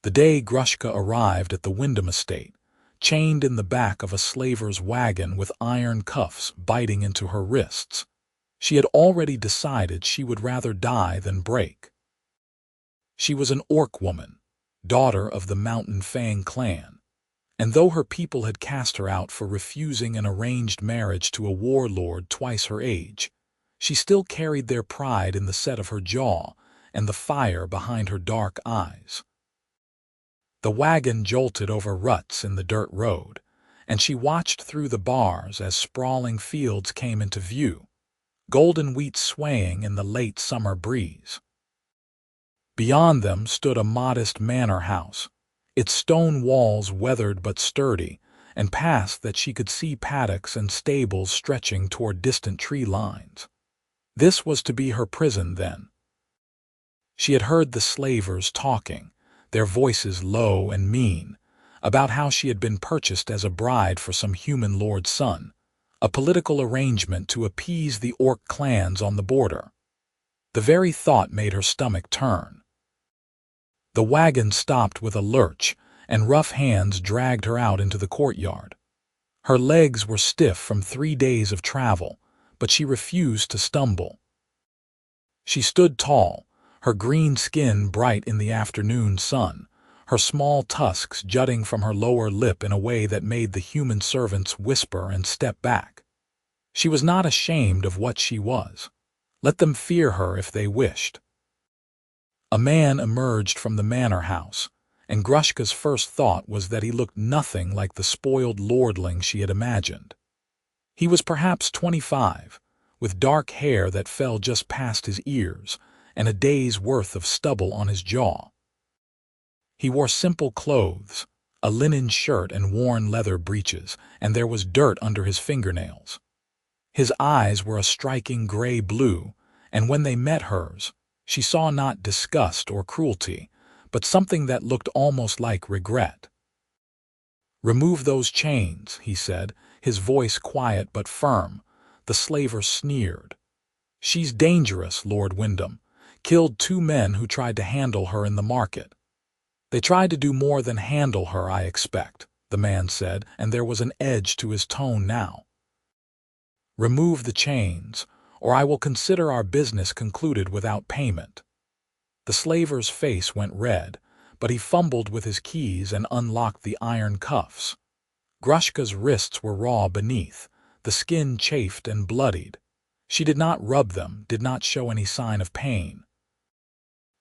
The day Grushka arrived at the Wyndom estate, chained in the back of a slaver's wagon with iron cuffs biting into her wrists, she had already decided she would rather die than break. She was an orc woman, daughter of the Mountain Fang clan, and though her people had cast her out for refusing an arranged marriage to a warlord twice her age, she still carried their pride in the set of her jaw and the fire behind her dark eyes. The wagon jolted over ruts in the dirt road, and she watched through the bars as sprawling fields came into view, golden wheat swaying in the late summer breeze. Beyond them stood a modest manor house, its stone walls weathered but sturdy, and past that she could see paddocks and stables stretching toward distant tree lines. This was to be her prison, then. She had heard the slavers talking, their voices low and mean, about how she had been purchased as a bride for some human lord's son, a political arrangement to appease the orc clans on the border. The very thought made her stomach turn. The wagon stopped with a lurch, and rough hands dragged her out into the courtyard. Her legs were stiff from 3 days of travel, but she refused to stumble. She stood tall, her green skin bright in the afternoon sun, her small tusks jutting from her lower lip in a way that made the human servants whisper and step back. She was not ashamed of what she was. Let them fear her if they wished. A man emerged from the manor house, and Grushka's first thought was that he looked nothing like the spoiled lordling she had imagined. He was perhaps 25, with dark hair that fell just past his ears, and a day's worth of stubble on his jaw. He wore simple clothes, a linen shirt and worn leather breeches, and there was dirt under his fingernails. His eyes were a striking gray blue, and when they met hers, she saw not disgust or cruelty, but something that looked almost like regret. "Remove those chains," he said, his voice quiet but firm. The slaver sneered. "She's dangerous, Lord Wyndom. Killed 2 men who tried to handle her in the market." "They tried to do more than handle her, I expect," the man said, and there was an edge to his tone now. "Remove the chains, or I will consider our business concluded without payment." The slaver's face went red, but he fumbled with his keys and unlocked the iron cuffs. Grushka's wrists were raw beneath, the skin chafed and bloodied. She did not rub them, did not show any sign of pain.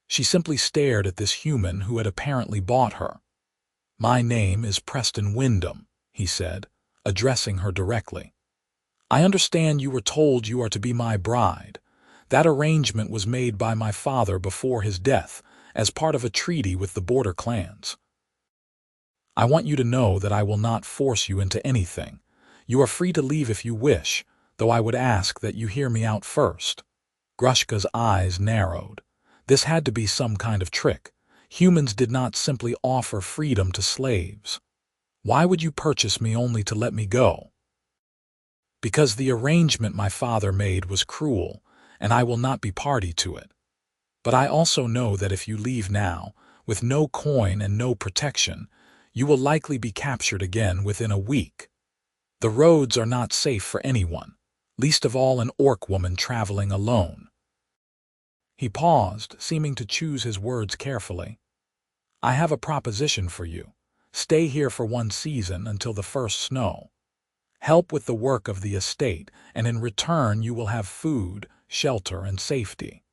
She simply stared at this human who had apparently bought her. "My name is Preston Wyndom," he said, addressing her directly. "I understand you were told you are to be my bride. That arrangement was made by my father before his death, as part of a treaty with the border clans. I want you to know that I will not force you into anything. You are free to leave if you wish, though I would ask that you hear me out first." Grushka's eyes narrowed. This had to be some kind of trick. Humans did not simply offer freedom to slaves. "Why would you purchase me only to let me go?" "Because the arrangement my father made was cruel, and I will not be party to it. But I also know that if you leave now, with no coin and no protection, you will likely be captured again within a week. The roads are not safe for anyone, least of all an orc woman traveling alone." He paused, seeming to choose his words carefully. "I have a proposition for you. Stay here for 1 season until the first snow. Help with the work of the estate, and in return you will have food, shelter, and safety.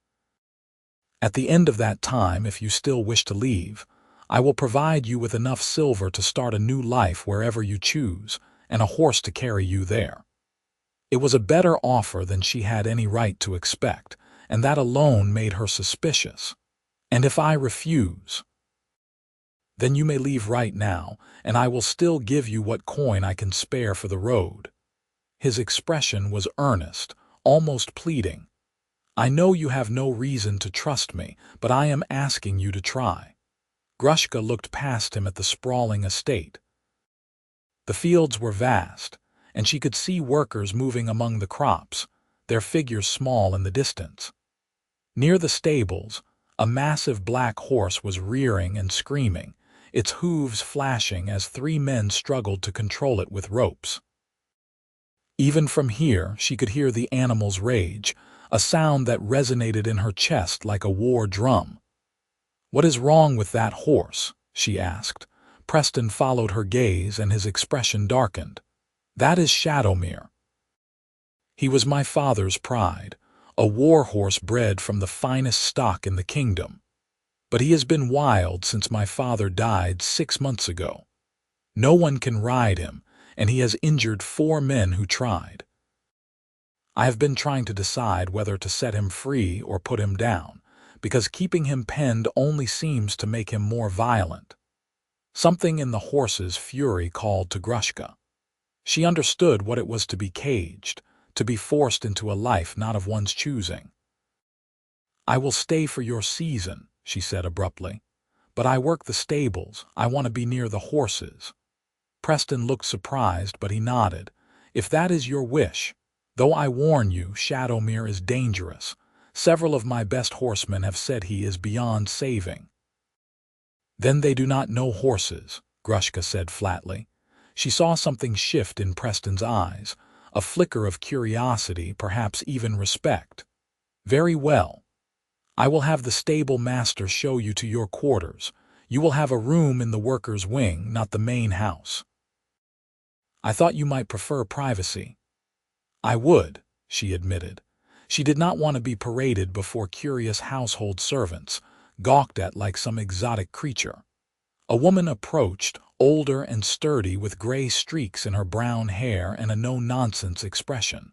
At the end of that time, if you still wish to leave, I will provide you with enough silver to start a new life wherever you choose, and a horse to carry you there." It was a better offer than she had any right to expect, and that alone made her suspicious. "And if I refuse?" "Then you may leave right now, and I will still give you what coin I can spare for the road." His expression was earnest, almost pleading. "I know you have no reason to trust me, but I am asking you to try." Grushka looked past him at the sprawling estate. The fields were vast, and she could see workers moving among the crops, their figures small in the distance. Near the stables, a massive black horse was rearing and screaming, its hooves flashing as 3 men struggled to control it with ropes. Even from here, she could hear the animal's rage, a sound that resonated in her chest like a war drum. "What is wrong with that horse?" she asked. Preston followed her gaze and his expression darkened. "That is Shadowmere. He was my father's pride, a war horse bred from the finest stock in the kingdom. But he has been wild since my father died 6 months ago. No one can ride him, and he has injured 4 men who tried. I have been trying to decide whether to set him free or put him down, because keeping him penned only seems to make him more violent." Something in the horse's fury called to Grushka. She understood what it was to be caged, to be forced into a life not of one's choosing. "I will stay for your season," she said abruptly. "But I work the stables. I want to be near the horses." Preston looked surprised, but he nodded. "If that is your wish. Though I warn you, Shadowmere is dangerous. Several of my best horsemen have said he is beyond saving." "Then they do not know horses," Grushka said flatly. She saw something shift in Preston's eyes, a flicker of curiosity, perhaps even respect. "Very well. I will have the stable master show you to your quarters. You will have a room in the workers' wing, not the main house." "I thought you might prefer privacy." "I would," she admitted. She did not want to be paraded before curious household servants, gawked at like some exotic creature. A woman approached, older and sturdy, with gray streaks in her brown hair and a no-nonsense expression.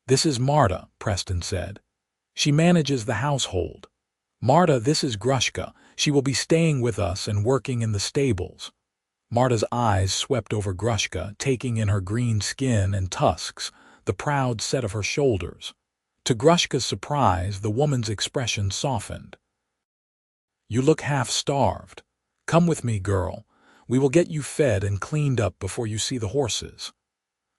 "This is Marta," Preston said. "She manages the household. Marta, this is Grushka. She will be staying with us and working in the stables." Marta's eyes swept over Grushka, taking in her green skin and tusks, the proud set of her shoulders. To Grushka's surprise, the woman's expression softened. "You look half-starved. Come with me, girl. We will get you fed and cleaned up before you see the horses."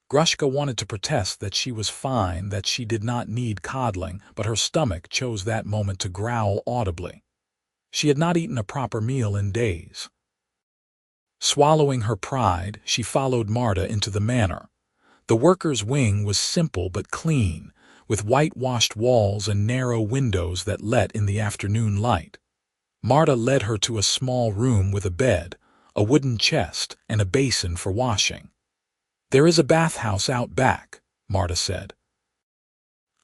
Grushka wanted to protest that she was fine, that she did not need coddling, but her stomach chose that moment to growl audibly. She had not eaten a proper meal in days. Swallowing her pride, she followed Marta into the manor. The workers' wing was simple but clean, with whitewashed walls and narrow windows that let in the afternoon light. Marta led her to a small room with a bed, a wooden chest, and a basin for washing. "There is a bathhouse out back," Marta said.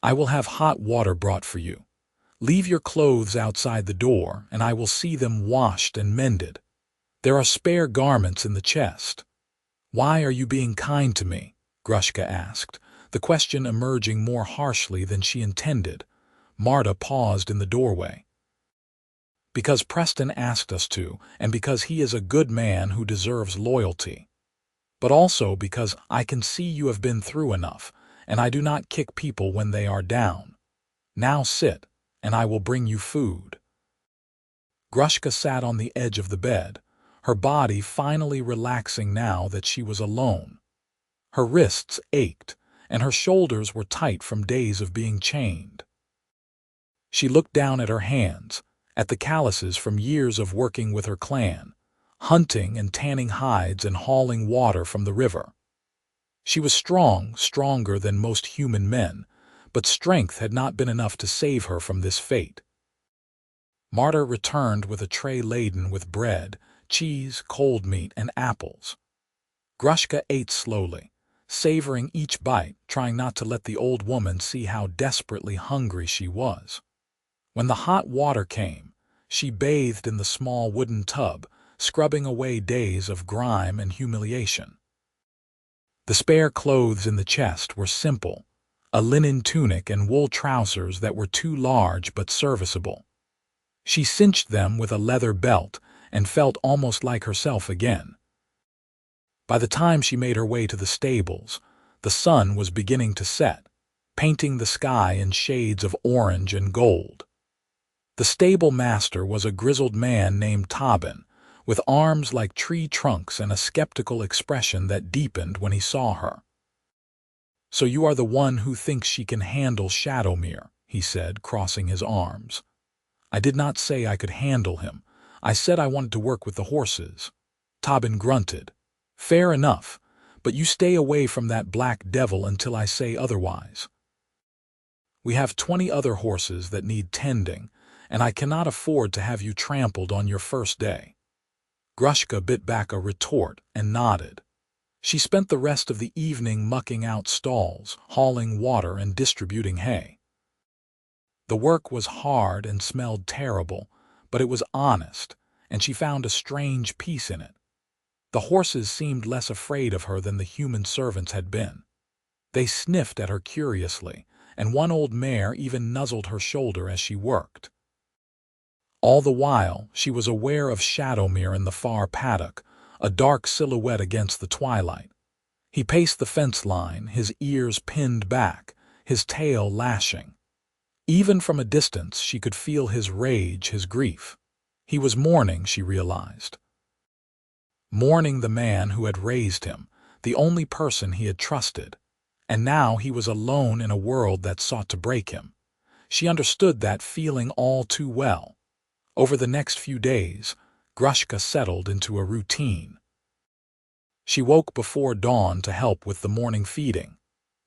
"I will have hot water brought for you. Leave your clothes outside the door, and I will see them washed and mended. There are spare garments in the chest." "Why are you being kind to me?" Grushka asked, the question emerging more harshly than she intended. Marta paused in the doorway. "Because Preston asked us to, and because he is a good man who deserves loyalty. But also because I can see you have been through enough, and I do not kick people when they are down. Now sit, and I will bring you food." Grushka sat on the edge of the bed, her body finally relaxing now that she was alone. Her wrists ached, and her shoulders were tight from days of being chained. She looked down at her hands, at the calluses from years of working with her clan, hunting and tanning hides and hauling water from the river. She was strong, stronger than most human men, but strength had not been enough to save her from this fate. Marta returned with a tray laden with bread, cheese, cold meat, and apples. Grushka ate slowly, savoring each bite, trying not to let the old woman see how desperately hungry she was. When the hot water came, she bathed in the small wooden tub, scrubbing away days of grime and humiliation. The spare clothes in the chest were simple, a linen tunic and wool trousers that were too large but serviceable. She cinched them with a leather belt and felt almost like herself again. By the time she made her way to the stables, the sun was beginning to set, painting the sky in shades of orange and gold. The stable master was a grizzled man named Tamed, with arms like tree trunks and a skeptical expression that deepened when he saw her. "So you are the one who thinks she can handle Shadowmere," he said, crossing his arms. "I did not say I could handle him. I said I wanted to work with the horses. Tamed grunted. Fair enough, but you stay away from that black devil until I say otherwise. We have 20 other horses that need tending, and I cannot afford to have you trampled on your first day. Grushka bit back a retort and nodded. She spent the rest of the evening mucking out stalls, hauling water, and distributing hay. The work was hard and smelled terrible, but it was honest, and she found a strange peace in it. The horses seemed less afraid of her than the human servants had been. They sniffed at her curiously, and one old mare even nuzzled her shoulder as she worked. All the while, she was aware of Shadowmere in the far paddock, a dark silhouette against the twilight. He paced the fence line, his ears pinned back, his tail lashing. Even from a distance, she could feel his rage, his grief. He was mourning, she realized. Mourning the man who had raised him, the only person he had trusted. And now he was alone in a world that sought to break him. She understood that feeling all too well. Over the next few days, Grushka settled into a routine. She woke before dawn to help with the morning feeding,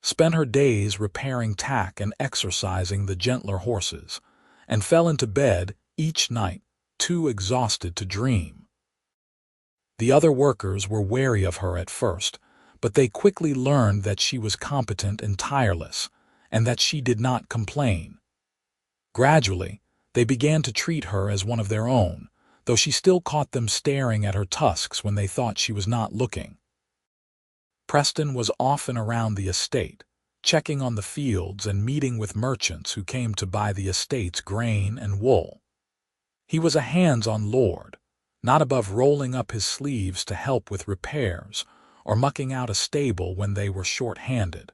spent her days repairing tack and exercising the gentler horses, and fell into bed each night, too exhausted to dream. The other workers were wary of her at first, but they quickly learned that she was competent and tireless, and that she did not complain. Gradually, they began to treat her as one of their own, though she still caught them staring at her tusks when they thought she was not looking. Preston was often around the estate, checking on the fields and meeting with merchants who came to buy the estate's grain and wool. He was a hands-on lord, not above rolling up his sleeves to help with repairs or mucking out a stable when they were short-handed.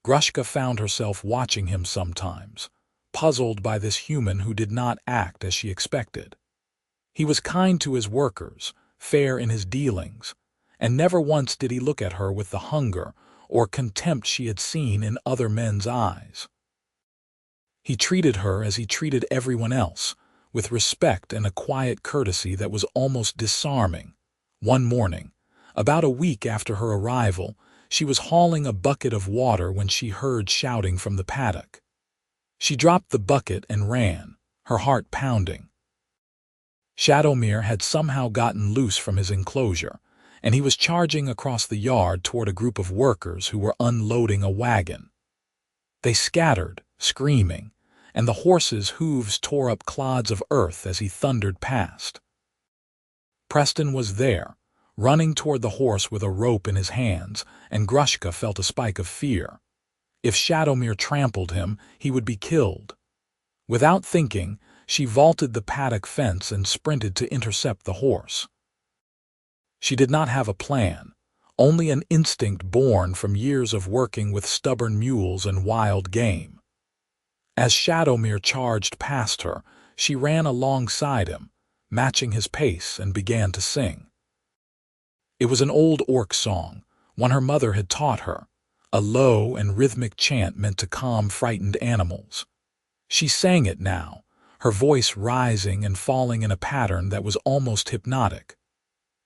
Grushka found herself watching him sometimes, puzzled by this human who did not act as she expected. He was kind to his workers, fair in his dealings, and never once did he look at her with the hunger or contempt she had seen in other men's eyes. He treated her as he treated everyone else, with respect and a quiet courtesy that was almost disarming. One morning, about a week after her arrival, she was hauling a bucket of water when she heard shouting from the paddock. She dropped the bucket and ran, her heart pounding. Shadowmere had somehow gotten loose from his enclosure, and he was charging across the yard toward a group of workers who were unloading a wagon. They scattered, screaming, and the horses' hooves tore up clods of earth as he thundered past. Preston was there, running toward the horse with a rope in his hands, and Grushka felt a spike of fear. If Shadowmere trampled him, he would be killed. Without thinking, she vaulted the paddock fence and sprinted to intercept the horse. She did not have a plan, only an instinct born from years of working with stubborn mules and wild game. As Shadowmere charged past her, she ran alongside him, matching his pace, and began to sing. It was an old orc song, one her mother had taught her, a low and rhythmic chant meant to calm frightened animals. She sang it now, her voice rising and falling in a pattern that was almost hypnotic.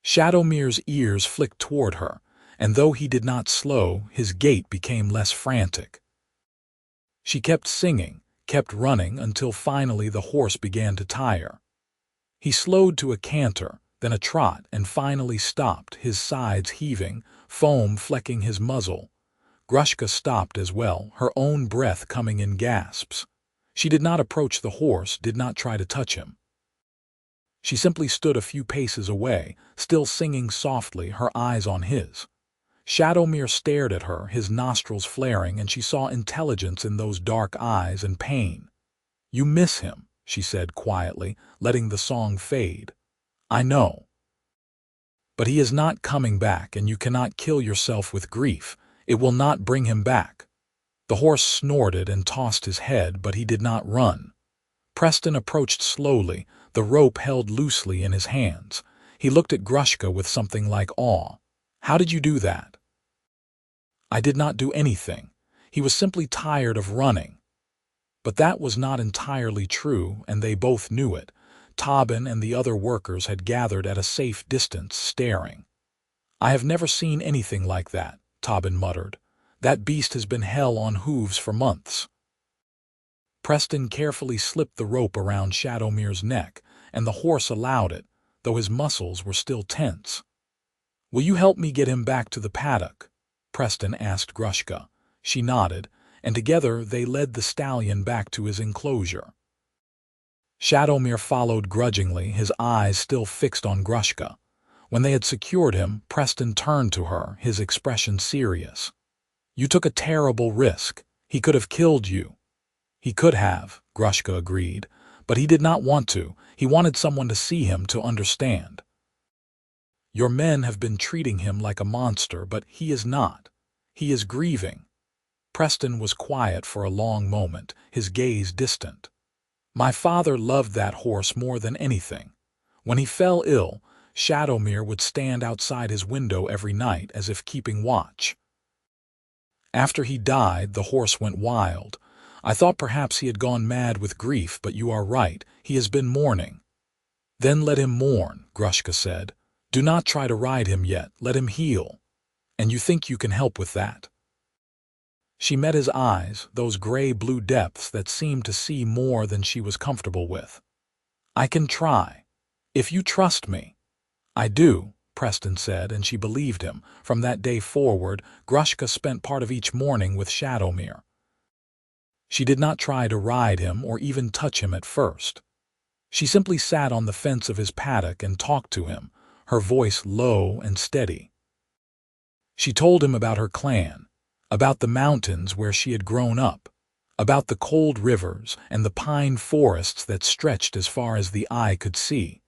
Shadowmere's ears flicked toward her, and though he did not slow, his gait became less frantic. She kept singing, kept running, until finally the horse began to tire. He slowed to a canter, then a trot, and finally stopped, his sides heaving, foam flecking his muzzle. Grushka stopped as well, her own breath coming in gasps. She did not approach the horse, did not try to touch him. She simply stood a few paces away, still singing softly, her eyes on his. Shadowmere stared at her, his nostrils flaring, and she saw intelligence in those dark eyes and pain. "You miss him," she said quietly, letting the song fade. "I know. But he is not coming back, and you cannot kill yourself with grief. It will not bring him back." The horse snorted and tossed his head, but he did not run. Preston approached slowly, the rope held loosely in his hands. He looked at Grushka with something like awe. "How did you do that?" "I did not do anything. He was simply tired of running." But that was not entirely true, and they both knew it. Tamed and the other workers had gathered at a safe distance, staring. "I have never seen anything like that," Tamed muttered. "That beast has been hell on hooves for months." Preston carefully slipped the rope around Shadowmere's neck, and the horse allowed it, though his muscles were still tense. "Will you help me get him back to the paddock?" Preston asked Grushka. She nodded, and together they led the stallion back to his enclosure. Shadowmere followed grudgingly, his eyes still fixed on Grushka. When they had secured him, Preston turned to her, his expression serious. "You took a terrible risk. He could have killed you." "He could have," Grushka agreed, "but he did not want to. He wanted someone to see him, to understand. Your men have been treating him like a monster, but he is not. He is grieving." Preston was quiet for a long moment, his gaze distant. "My father loved that horse more than anything. When he fell ill, Shadowmere would stand outside his window every night as if keeping watch. After he died, the horse went wild. I thought perhaps he had gone mad with grief, but you are right, he has been mourning." "Then let him mourn," Grushka said. "Do not try to ride him yet, let him heal. And you think you can help with that?" She met his eyes, those gray-blue depths that seemed to see more than she was comfortable with. "I can try. If you trust me." "I do," Preston said, and she believed him. From that day forward, Grushka spent part of each morning with Shadowmere. She did not try to ride him or even touch him at first. She simply sat on the fence of his paddock and talked to him, her voice low and steady. She told him about her clan, about the mountains where she had grown up, about the cold rivers and the pine forests that stretched as far as the eye could see.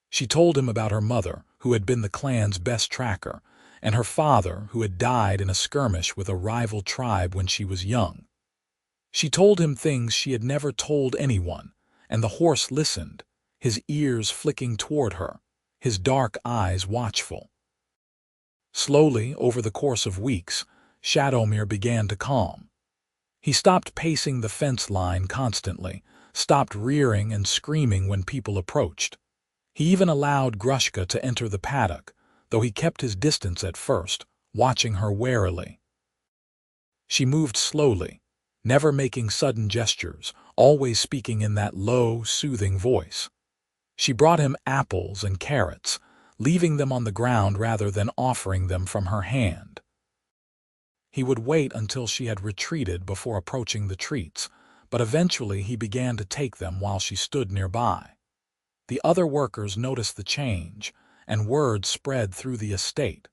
She told him about her mother, who had been the clan's best tracker, and her father, who had died in a skirmish with a rival tribe when she was young. She told him things she had never told anyone, and the horse listened, his ears flicking toward her, his dark eyes watchful. Slowly, over the course of weeks, Shadowmere began to calm. He stopped pacing the fence line constantly, stopped rearing and screaming when people approached. He even allowed Grushka to enter the paddock, though he kept his distance at first, watching her warily. She moved slowly, never making sudden gestures, always speaking in that low, soothing voice. She brought him apples and carrots, leaving them on the ground rather than offering them from her hand. He would wait until she had retreated before approaching the treats, but eventually he began to take them while she stood nearby. The other workers noticed the change, and word spread through the estate.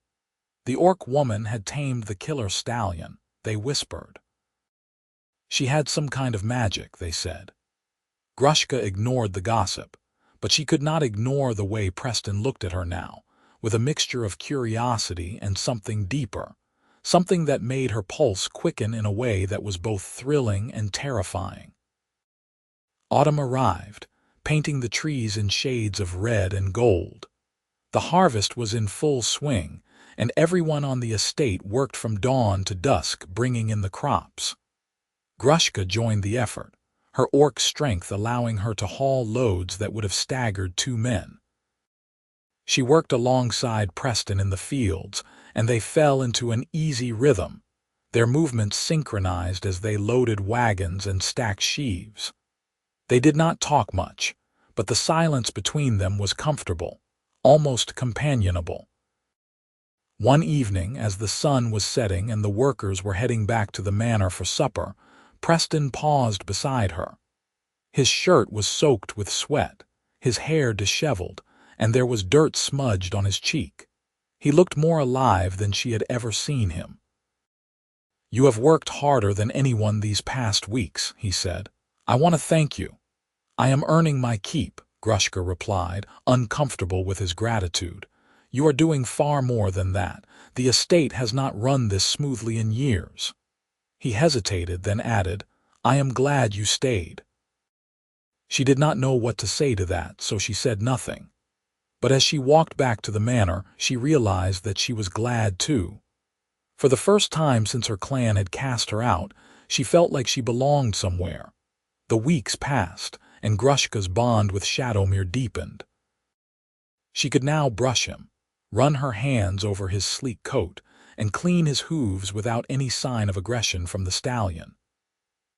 The orc woman had tamed the killer stallion, they whispered. She had some kind of magic, they said. Grushka ignored the gossip, but she could not ignore the way Preston looked at her now, with a mixture of curiosity and something deeper, something that made her pulse quicken in a way that was both thrilling and terrifying. Autumn arrived, painting the trees in shades of red and gold. The harvest was in full swing, and everyone on the estate worked from dawn to dusk, bringing in the crops. Grushka joined the effort, her orc strength allowing her to haul loads that would have staggered 2 men. She worked alongside Preston in the fields, and they fell into an easy rhythm, their movements synchronized as they loaded wagons and stacked sheaves. They did not talk much, but the silence between them was comfortable, almost companionable. One evening, as the sun was setting and the workers were heading back to the manor for supper, Preston paused beside her. His shirt was soaked with sweat, his hair disheveled, and there was dirt smudged on his cheek. He looked more alive than she had ever seen him. "You have worked harder than anyone these past weeks," he said. "I want to thank you." "I am earning my keep," Grushka replied, uncomfortable with his gratitude. "You are doing far more than that. The estate has not run this smoothly in years." He hesitated, then added, "I am glad you stayed." She did not know what to say to that, so she said nothing. But as she walked back to the manor, she realized that she was glad too. For the first time since her clan had cast her out, she felt like she belonged somewhere. The weeks passed, and Grushka's bond with Shadowmere deepened. She could now brush him, run her hands over his sleek coat, and clean his hooves without any sign of aggression from the stallion.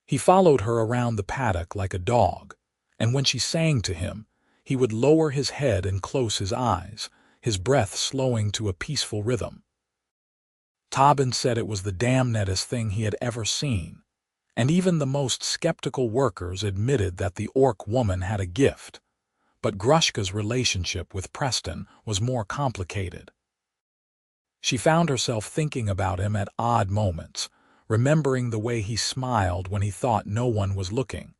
He followed her around the paddock like a dog, and when she sang to him, he would lower his head and close his eyes, his breath slowing to a peaceful rhythm. Tamed said it was the damnedest thing he had ever seen, and even the most skeptical workers admitted that the orc woman had a gift. But Grushka's relationship with Preston was more complicated. She found herself thinking about him at odd moments, remembering the way he smiled when he thought no one was looking,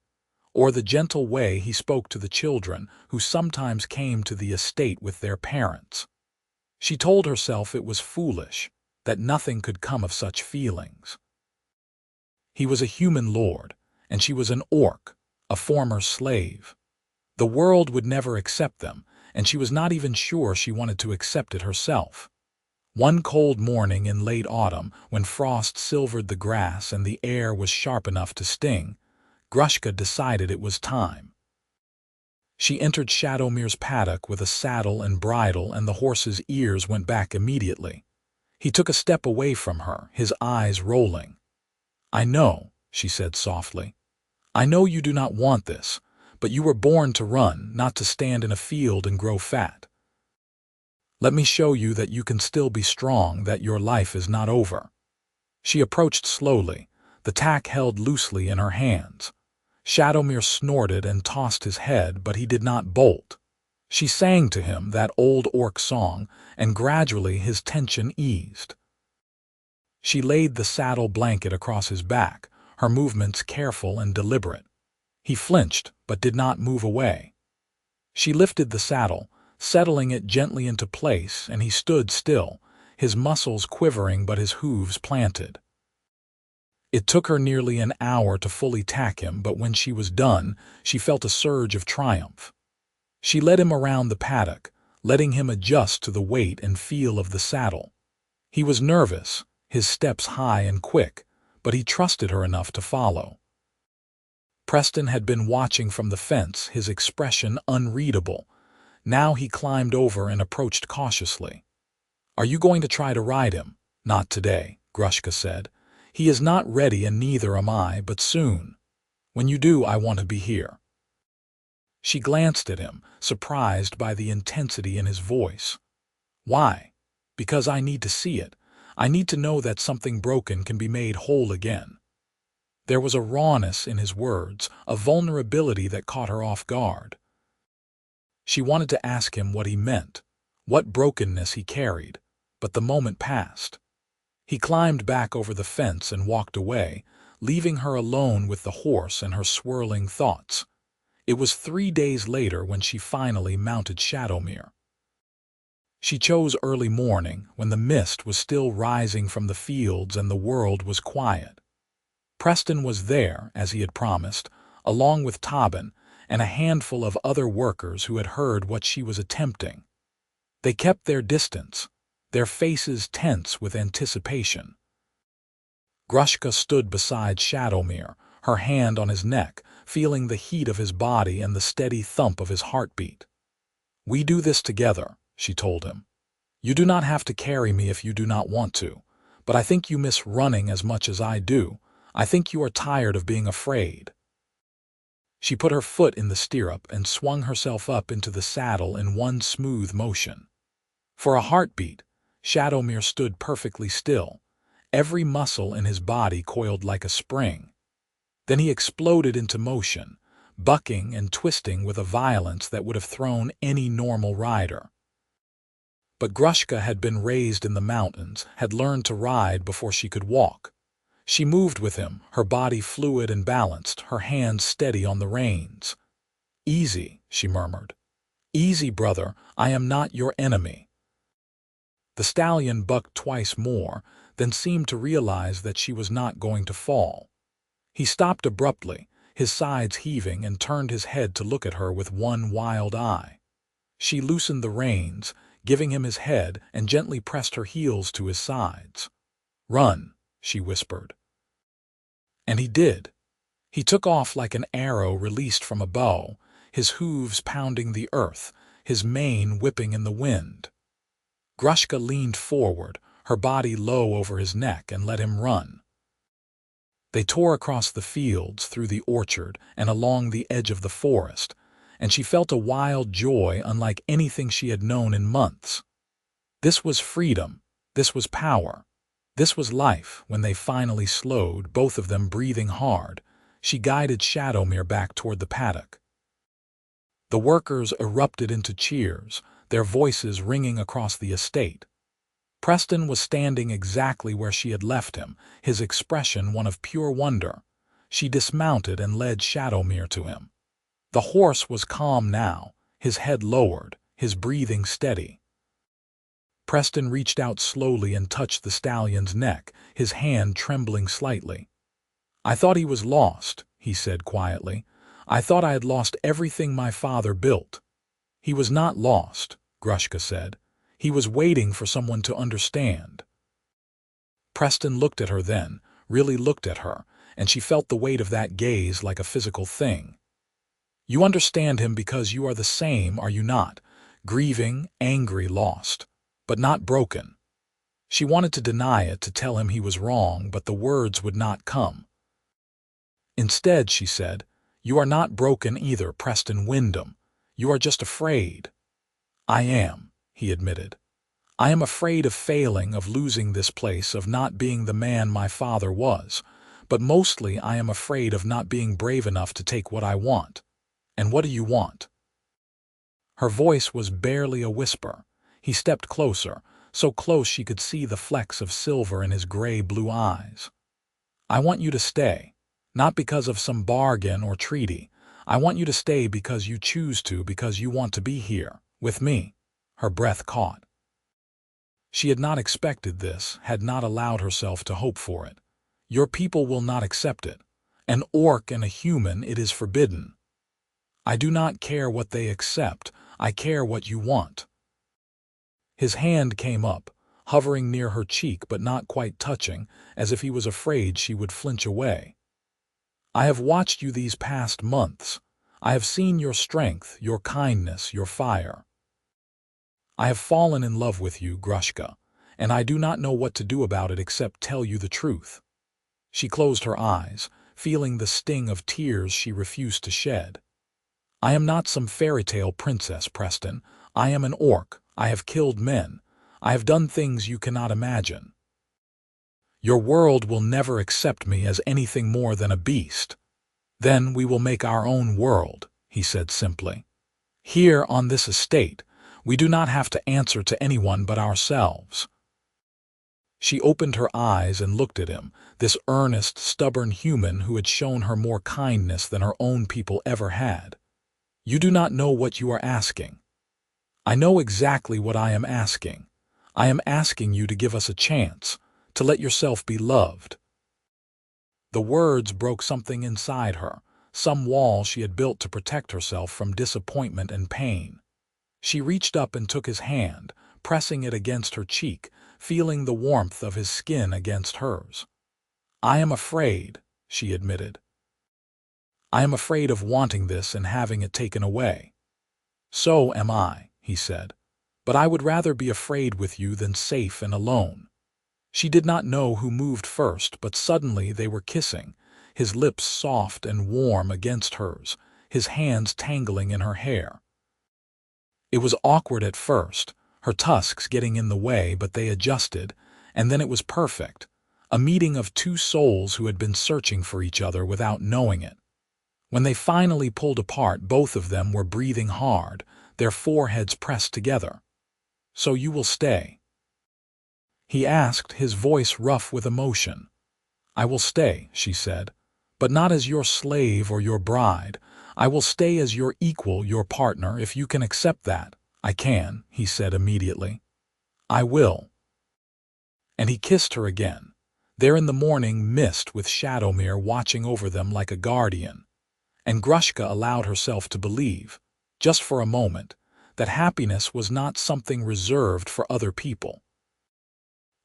or the gentle way he spoke to the children who sometimes came to the estate with their parents. She told herself it was foolish, that nothing could come of such feelings. He was a human lord, and she was an orc, a former slave. The world would never accept them, and she was not even sure she wanted to accept it herself. One cold morning in late autumn, when frost silvered the grass and the air was sharp enough to sting, Grushka decided it was time. She entered Shadowmere's paddock with a saddle and bridle, and the horse's ears went back immediately. He took a step away from her, his eyes rolling. "I know," she said softly. "I know you do not want this, but you were born to run, not to stand in a field and grow fat. Let me show you that you can still be strong, that your life is not over." She approached slowly, the tack held loosely in her hands. Shadowmere snorted and tossed his head, but he did not bolt. She sang to him that old orc song, and gradually his tension eased. She laid the saddle blanket across his back, her movements careful and deliberate. He flinched, but did not move away. She lifted the saddle, settling it gently into place, and he stood still, his muscles quivering but his hooves planted. It took her nearly an hour to fully tack him, but when she was done, she felt a surge of triumph. She led him around the paddock, letting him adjust to the weight and feel of the saddle. He was nervous, his steps high and quick, but he trusted her enough to follow. Preston had been watching from the fence, his expression unreadable. Now he climbed over and approached cautiously. "Are you going to try to ride him?" "Not today," Grushka said. "He is not ready, and neither am I, but soon. When you do, I want to be here." She glanced at him, surprised by the intensity in his voice. "Why?" "Because I need to see it. I need to know that something broken can be made whole again." There was a rawness in his words, a vulnerability that caught her off guard. She wanted to ask him what he meant, what brokenness he carried, but the moment passed. He climbed back over the fence and walked away, leaving her alone with the horse and her swirling thoughts. It was 3 days later when she finally mounted Shadowmere. She chose early morning, when the mist was still rising from the fields and the world was quiet. Preston was there, as he had promised, along with Tamed and a handful of other workers who had heard what she was attempting. They kept their distance, their faces tense with anticipation. Grushka stood beside Shadowmere, her hand on his neck, feeling the heat of his body and the steady thump of his heartbeat. "We do this together," she told him. "You do not have to carry me if you do not want to, but I think you miss running as much as I do. I think you are tired of being afraid." She put her foot in the stirrup and swung herself up into the saddle in one smooth motion. For a heartbeat, Shadowmere stood perfectly still, every muscle in his body coiled like a spring. Then he exploded into motion, bucking and twisting with a violence that would have thrown any normal rider. But Grushka had been raised in the mountains, had learned to ride before she could walk. She moved with him, her body fluid and balanced, her hands steady on the reins. "Easy," she murmured. "Easy, brother, I am not your enemy." The stallion bucked twice more, then seemed to realize that she was not going to fall. He stopped abruptly, his sides heaving, and turned his head to look at her with one wild eye. She loosened the reins, giving him his head, and gently pressed her heels to his sides. "Run," she whispered. And he did. He took off like an arrow released from a bow, his hooves pounding the earth, his mane whipping in the wind. Grushka leaned forward, her body low over his neck, and let him run. They tore across the fields, through the orchard, and along the edge of the forest, and she felt a wild joy unlike anything she had known in months. This was freedom. This was power. This was life. When they finally slowed, both of them breathing hard, she guided Shadowmere back toward the paddock. The workers erupted into cheers, their voices ringing across the estate. Preston was standing exactly where she had left him, his expression one of pure wonder. She dismounted and led Shadowmere to him. The horse was calm now, his head lowered, his breathing steady. Preston reached out slowly and touched the stallion's neck, his hand trembling slightly. "I thought he was lost," he said quietly. "I thought I had lost everything my father built." "He was not lost," Grushka said. "He was waiting for someone to understand." Preston looked at her then, really looked at her, and she felt the weight of that gaze like a physical thing. "You understand him because you are the same, are you not? Grieving, angry, lost, but not broken." She wanted to deny it, to tell him he was wrong, but the words would not come. Instead, she said, "You are not broken either, Preston Wyndom. You are just afraid." "I am," he admitted. "I am afraid of failing, of losing this place, of not being the man my father was. But mostly I am afraid of not being brave enough to take what I want." "And what do you want?" Her voice was barely a whisper. He stepped closer, so close she could see the flecks of silver in his gray-blue eyes. "I want you to stay, not because of some bargain or treaty. I want you to stay because you choose to, because you want to be here, with me." Her breath caught. She had not expected this, had not allowed herself to hope for it. "Your people will not accept it. An orc and a human, it is forbidden." "I do not care what they accept. I care what you want." His hand came up, hovering near her cheek but not quite touching, as if he was afraid she would flinch away. "I have watched you these past months. I have seen your strength, your kindness, your fire. I have fallen in love with you, Grushka, and I do not know what to do about it except tell you the truth." She closed her eyes, feeling the sting of tears she refused to shed. "I am not some fairy tale princess, Preston. I am an orc. I have killed men. I have done things you cannot imagine. Your world will never accept me as anything more than a beast. Then we will make our own world," he said simply. "Here on this estate, we do not have to answer to anyone but ourselves." She opened her eyes and looked at him, this earnest, stubborn human who had shown her more kindness than her own people ever had. "You do not know what you are asking." "I know exactly what I am asking. I am asking you to give us a chance, to let yourself be loved." The words broke something inside her, some wall she had built to protect herself from disappointment and pain. She reached up and took his hand, pressing it against her cheek, feeling the warmth of his skin against hers. "I am afraid," she admitted. "I am afraid of wanting this and having it taken away." "So am I," he said. "But I would rather be afraid with you than safe and alone." She did not know who moved first, but suddenly they were kissing, his lips soft and warm against hers, his hands tangling in her hair. It was awkward at first, her tusks getting in the way, but they adjusted, and then it was perfect, a meeting of two souls who had been searching for each other without knowing it. When they finally pulled apart, both of them were breathing hard, their foreheads pressed together. "So you will stay?" he asked, his voice rough with emotion. "I will stay," she said, "but not as your slave or your bride. I will stay as your equal, your partner, if you can accept that." "I can," he said immediately. "I will." And he kissed her again, there in the morning mist with Shadowmere watching over them like a guardian. And Grushka allowed herself to believe, just for a moment, that happiness was not something reserved for other people.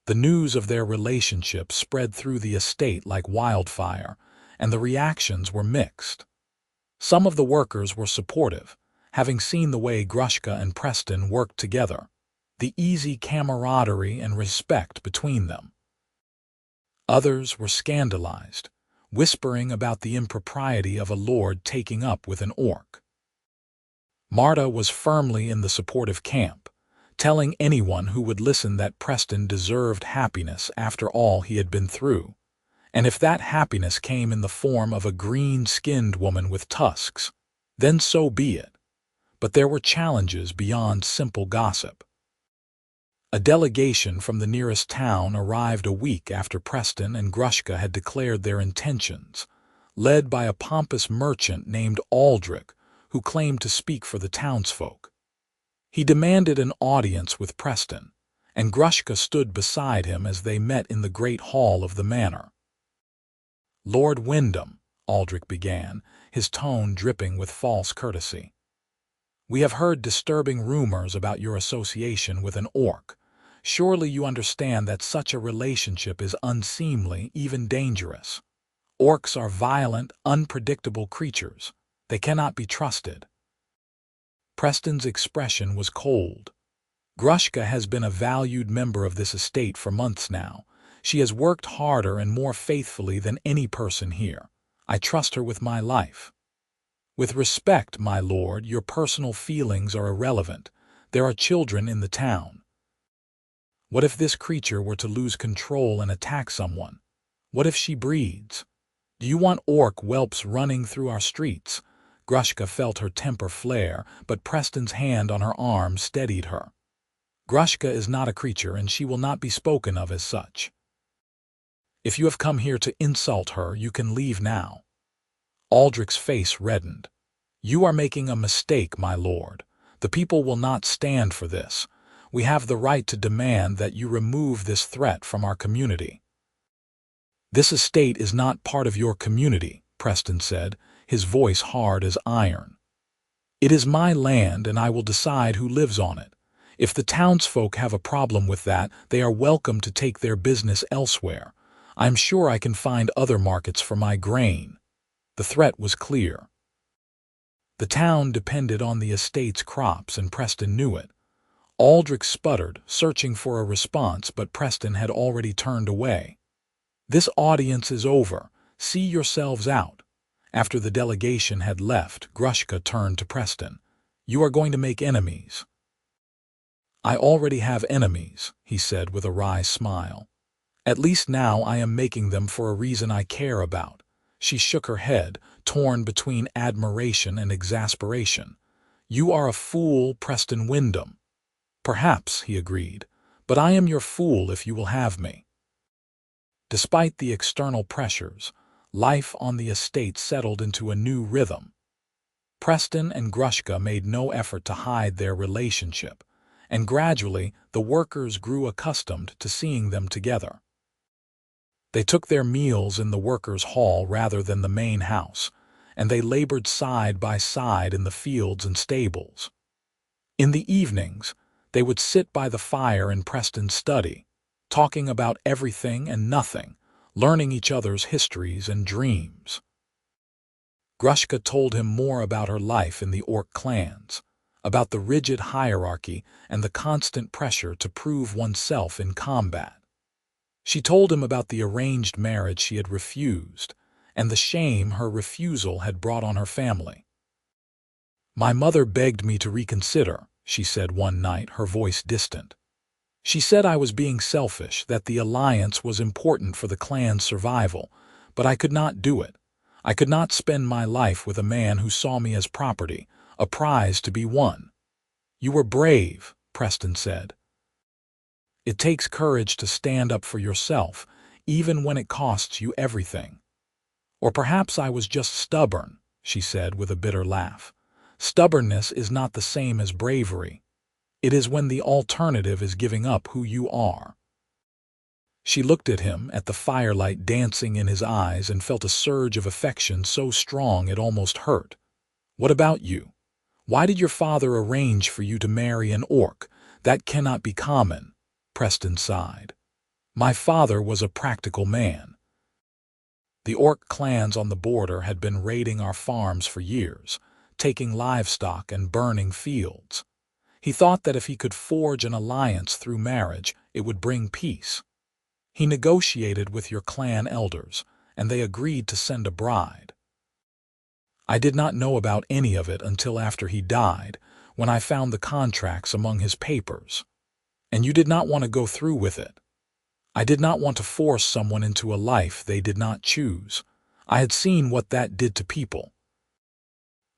The news of their relationship spread through the estate like wildfire, and the reactions were mixed. Some of the workers were supportive, having seen the way Grushka and Preston worked together, the easy camaraderie and respect between them. Others were scandalized, whispering about the impropriety of a lord taking up with an orc. Marta was firmly in the supportive camp, telling anyone who would listen that Preston deserved happiness after all he had been through, and if that happiness came in the form of a green-skinned woman with tusks, then so be it. But there were challenges beyond simple gossip. A delegation from the nearest town arrived a week after Preston and Grushka had declared their intentions, led by a pompous merchant named Aldrich, who claimed to speak for the townsfolk. He demanded an audience with Preston, and Grushka stood beside him as they met in the great hall of the manor. "Lord Wyndom," Aldrich began, his tone dripping with false courtesy, "we have heard disturbing rumors about your association with an orc. Surely you understand that such a relationship is unseemly, even dangerous. Orcs are violent, unpredictable creatures. They cannot be trusted." Preston's expression was cold. "Grushka has been a valued member of this estate for months now. She has worked harder and more faithfully than any person here. I trust her with my life." "With respect, my lord, your personal feelings are irrelevant. There are children in the town. What if this creature were to lose control and attack someone? What if she breeds? Do you want orc whelps running through our streets?" Grushka felt her temper flare, but Preston's hand on her arm steadied her. "Grushka is not a creature, and she will not be spoken of as such. If you have come here to insult her, you can leave now." Aldrich's face reddened. "You are making a mistake, my lord. The people will not stand for this. We have the right to demand that you remove this threat from our community." "This estate is not part of your community," Preston said, his voice hard as iron. "It is my land, and I will decide who lives on it. If the townsfolk have a problem with that, they are welcome to take their business elsewhere. I'm sure I can find other markets for my grain." The threat was clear. The town depended on the estate's crops, and Preston knew it. Aldrich sputtered, searching for a response, but Preston had already turned away. "This audience is over. See yourselves out." After the delegation had left, Grushka turned to Preston. "You are going to make enemies." "I already have enemies," he said with a wry smile. "At least now I am making them for a reason I care about." She shook her head, torn between admiration and exasperation. "You are a fool, Preston Wyndom." "Perhaps," he agreed, "but I am your fool if you will have me." Despite the external pressures, life on the estate settled into a new rhythm. Preston and Grushka made no effort to hide their relationship, and gradually the workers grew accustomed to seeing them together. They took their meals in the workers' hall rather than the main house, and they labored side by side in the fields and stables. In the evenings, they would sit by the fire in Preston's study, talking about everything and nothing, learning each other's histories and dreams. Grushka told him more about her life in the orc clans, about the rigid hierarchy and the constant pressure to prove oneself in combat. She told him about the arranged marriage she had refused, and the shame her refusal had brought on her family. "My mother begged me to reconsider," she said one night, her voice distant. "She said I was being selfish, that the alliance was important for the clan's survival, but I could not do it. I could not spend my life with a man who saw me as property, a prize to be won." "You were brave," Preston said. "It takes courage to stand up for yourself, even when it costs you everything." "Or perhaps I was just stubborn," she said with a bitter laugh. "Stubbornness is not the same as bravery. It is when the alternative is giving up who you are." She looked at him, at the firelight dancing in his eyes, and felt a surge of affection so strong it almost hurt. "What about you? Why did your father arrange for you to marry an orc? That cannot be common," Preston sighed. "My father was a practical man." The orc clans on the border had been raiding our farms for years, taking livestock and burning fields. He thought that if he could forge an alliance through marriage, it would bring peace. He negotiated with your clan elders, and they agreed to send a bride. I did not know about any of it until after he died, when I found the contracts among his papers. And you did not want to go through with it. I did not want to force someone into a life they did not choose. I had seen what that did to people.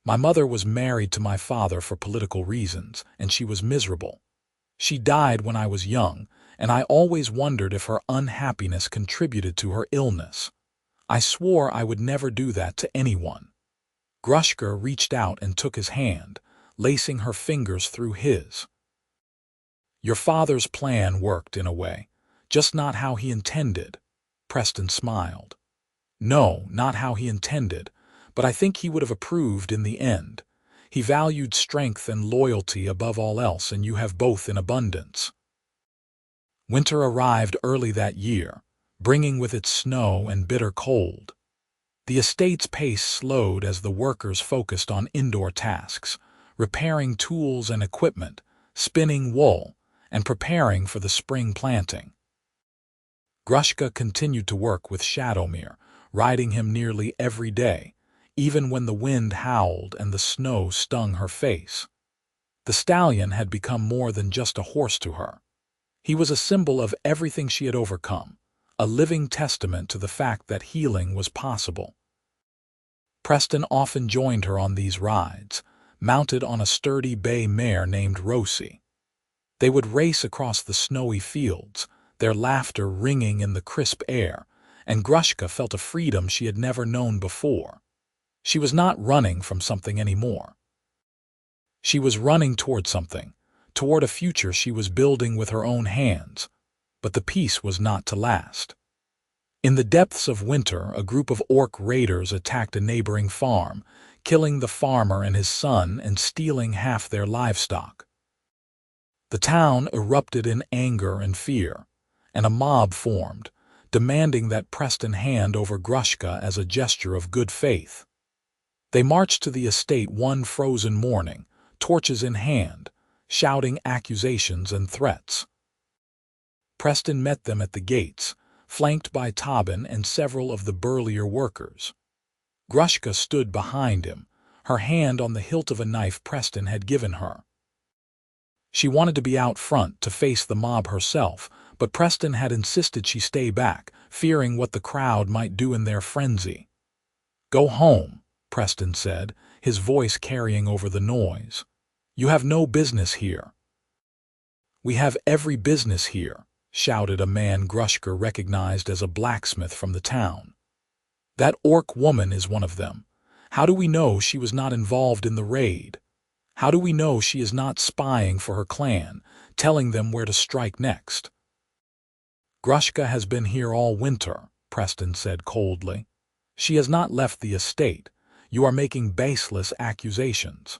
My mother was married to my father for political reasons, and she was miserable. She died when I was young, and I always wondered if her unhappiness contributed to her illness. I swore I would never do that to anyone. Grushka reached out and took his hand, lacing her fingers through his. Your father's plan worked in a way, just not how he intended. Preston smiled. No, not how he intended, but I think he would have approved in the end. He valued strength and loyalty above all else, and you have both in abundance. Winter arrived early that year, bringing with it snow and bitter cold. The estate's pace slowed as the workers focused on indoor tasks, repairing tools and equipment, spinning wool, and preparing for the spring planting. Grushka continued to work with Shadowmere, riding him nearly every day, even when the wind howled and the snow stung her face. The stallion had become more than just a horse to her. He was a symbol of everything she had overcome, a living testament to the fact that healing was possible. Preston often joined her on these rides, mounted on a sturdy bay mare named Rosie. They would race across the snowy fields, their laughter ringing in the crisp air, and Grushka felt a freedom she had never known before. She was not running from something anymore. She was running toward something, toward a future she was building with her own hands, but the peace was not to last. In the depths of winter, a group of orc raiders attacked a neighboring farm, killing the farmer and his son and stealing half their livestock. The town erupted in anger and fear, and a mob formed, demanding that Preston hand over Grushka as a gesture of good faith. They marched to the estate one frozen morning, torches in hand, shouting accusations and threats. Preston met them at the gates, flanked by Tamed and several of the burlier workers. Grushka stood behind him, her hand on the hilt of a knife Preston had given her. She wanted to be out front to face the mob herself, but Preston had insisted she stay back, fearing what the crowd might do in their frenzy. "Go home," Preston said, his voice carrying over the noise. "You have no business here." "We have every business here," shouted a man Grushka recognized as a blacksmith from the town. "That orc woman is one of them. How do we know she was not involved in the raid? How do we know she is not spying for her clan, telling them where to strike next?" "Grushka has been here all winter," Preston said coldly. "She has not left the estate. You are making baseless accusations.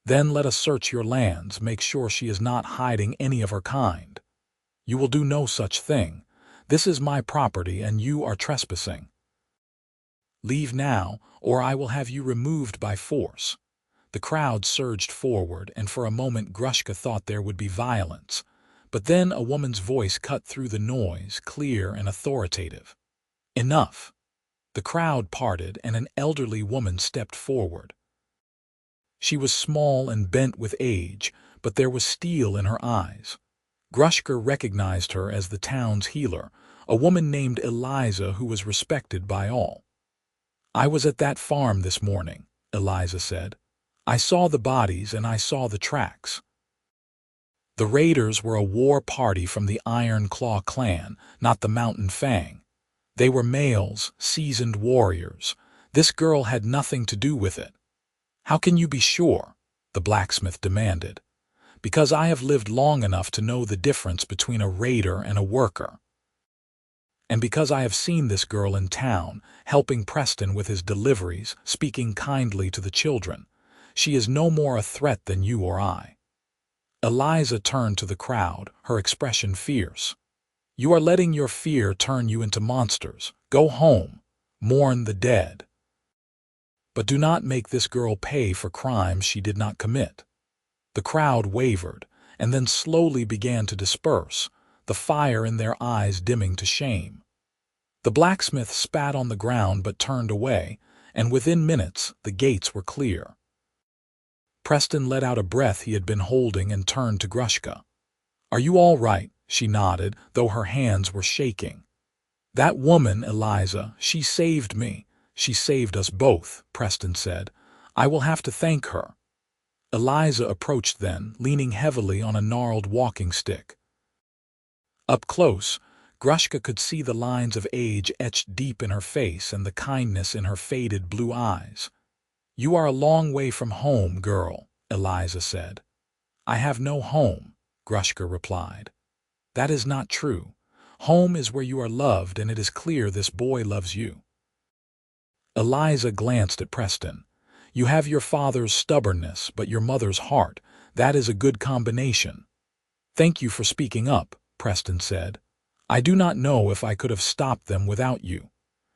Then let us search your lands, make sure she is not hiding any of her kind. You will do no such thing. This is my property and you are trespassing. Leave now, or I will have you removed by force." The crowd surged forward, and for a moment Grushka thought there would be violence. But then a woman's voice cut through the noise, clear and authoritative. "Enough." The crowd parted, and an elderly woman stepped forward. She was small and bent with age, but there was steel in her eyes. Grushka recognized her as the town's healer, a woman named Eliza who was respected by all. "I was at that farm this morning," Eliza said. "I saw the bodies and I saw the tracks." The raiders were a war party from the Iron Claw clan, not the Mountain Fang. They were males, seasoned warriors. This girl had nothing to do with it. "How can you be sure?" the blacksmith demanded. "Because I have lived long enough to know the difference between a raider and a worker. And because I have seen this girl in town, helping Preston with his deliveries, speaking kindly to the children. She is no more a threat than you or I." Eliza turned to the crowd, her expression fierce. "You are letting your fear turn you into monsters. Go home. Mourn the dead. But do not make this girl pay for crimes she did not commit. The crowd wavered, and then slowly began to disperse, the fire in their eyes dimming to shame. The blacksmith spat on the ground but turned away, and within minutes the gates were clear. Preston let out a breath he had been holding and turned to Grushka. "Are you all right?" She nodded, though her hands were shaking. "That woman, Eliza, she saved me. She saved us both," Preston said. "I will have to thank her." Eliza approached then, leaning heavily on a gnarled walking stick. Up close, Grushka could see the lines of age etched deep in her face and the kindness in her faded blue eyes. "You are a long way from home, girl," Eliza said. "I have no home," Grushka replied. "That is not true. Home is where you are loved, and it is clear this boy loves you." Eliza glanced at Preston. "You have your father's stubbornness, but your mother's heart. That is a good combination." "Thank you for speaking up," Preston said. "I do not know if I could have stopped them without you.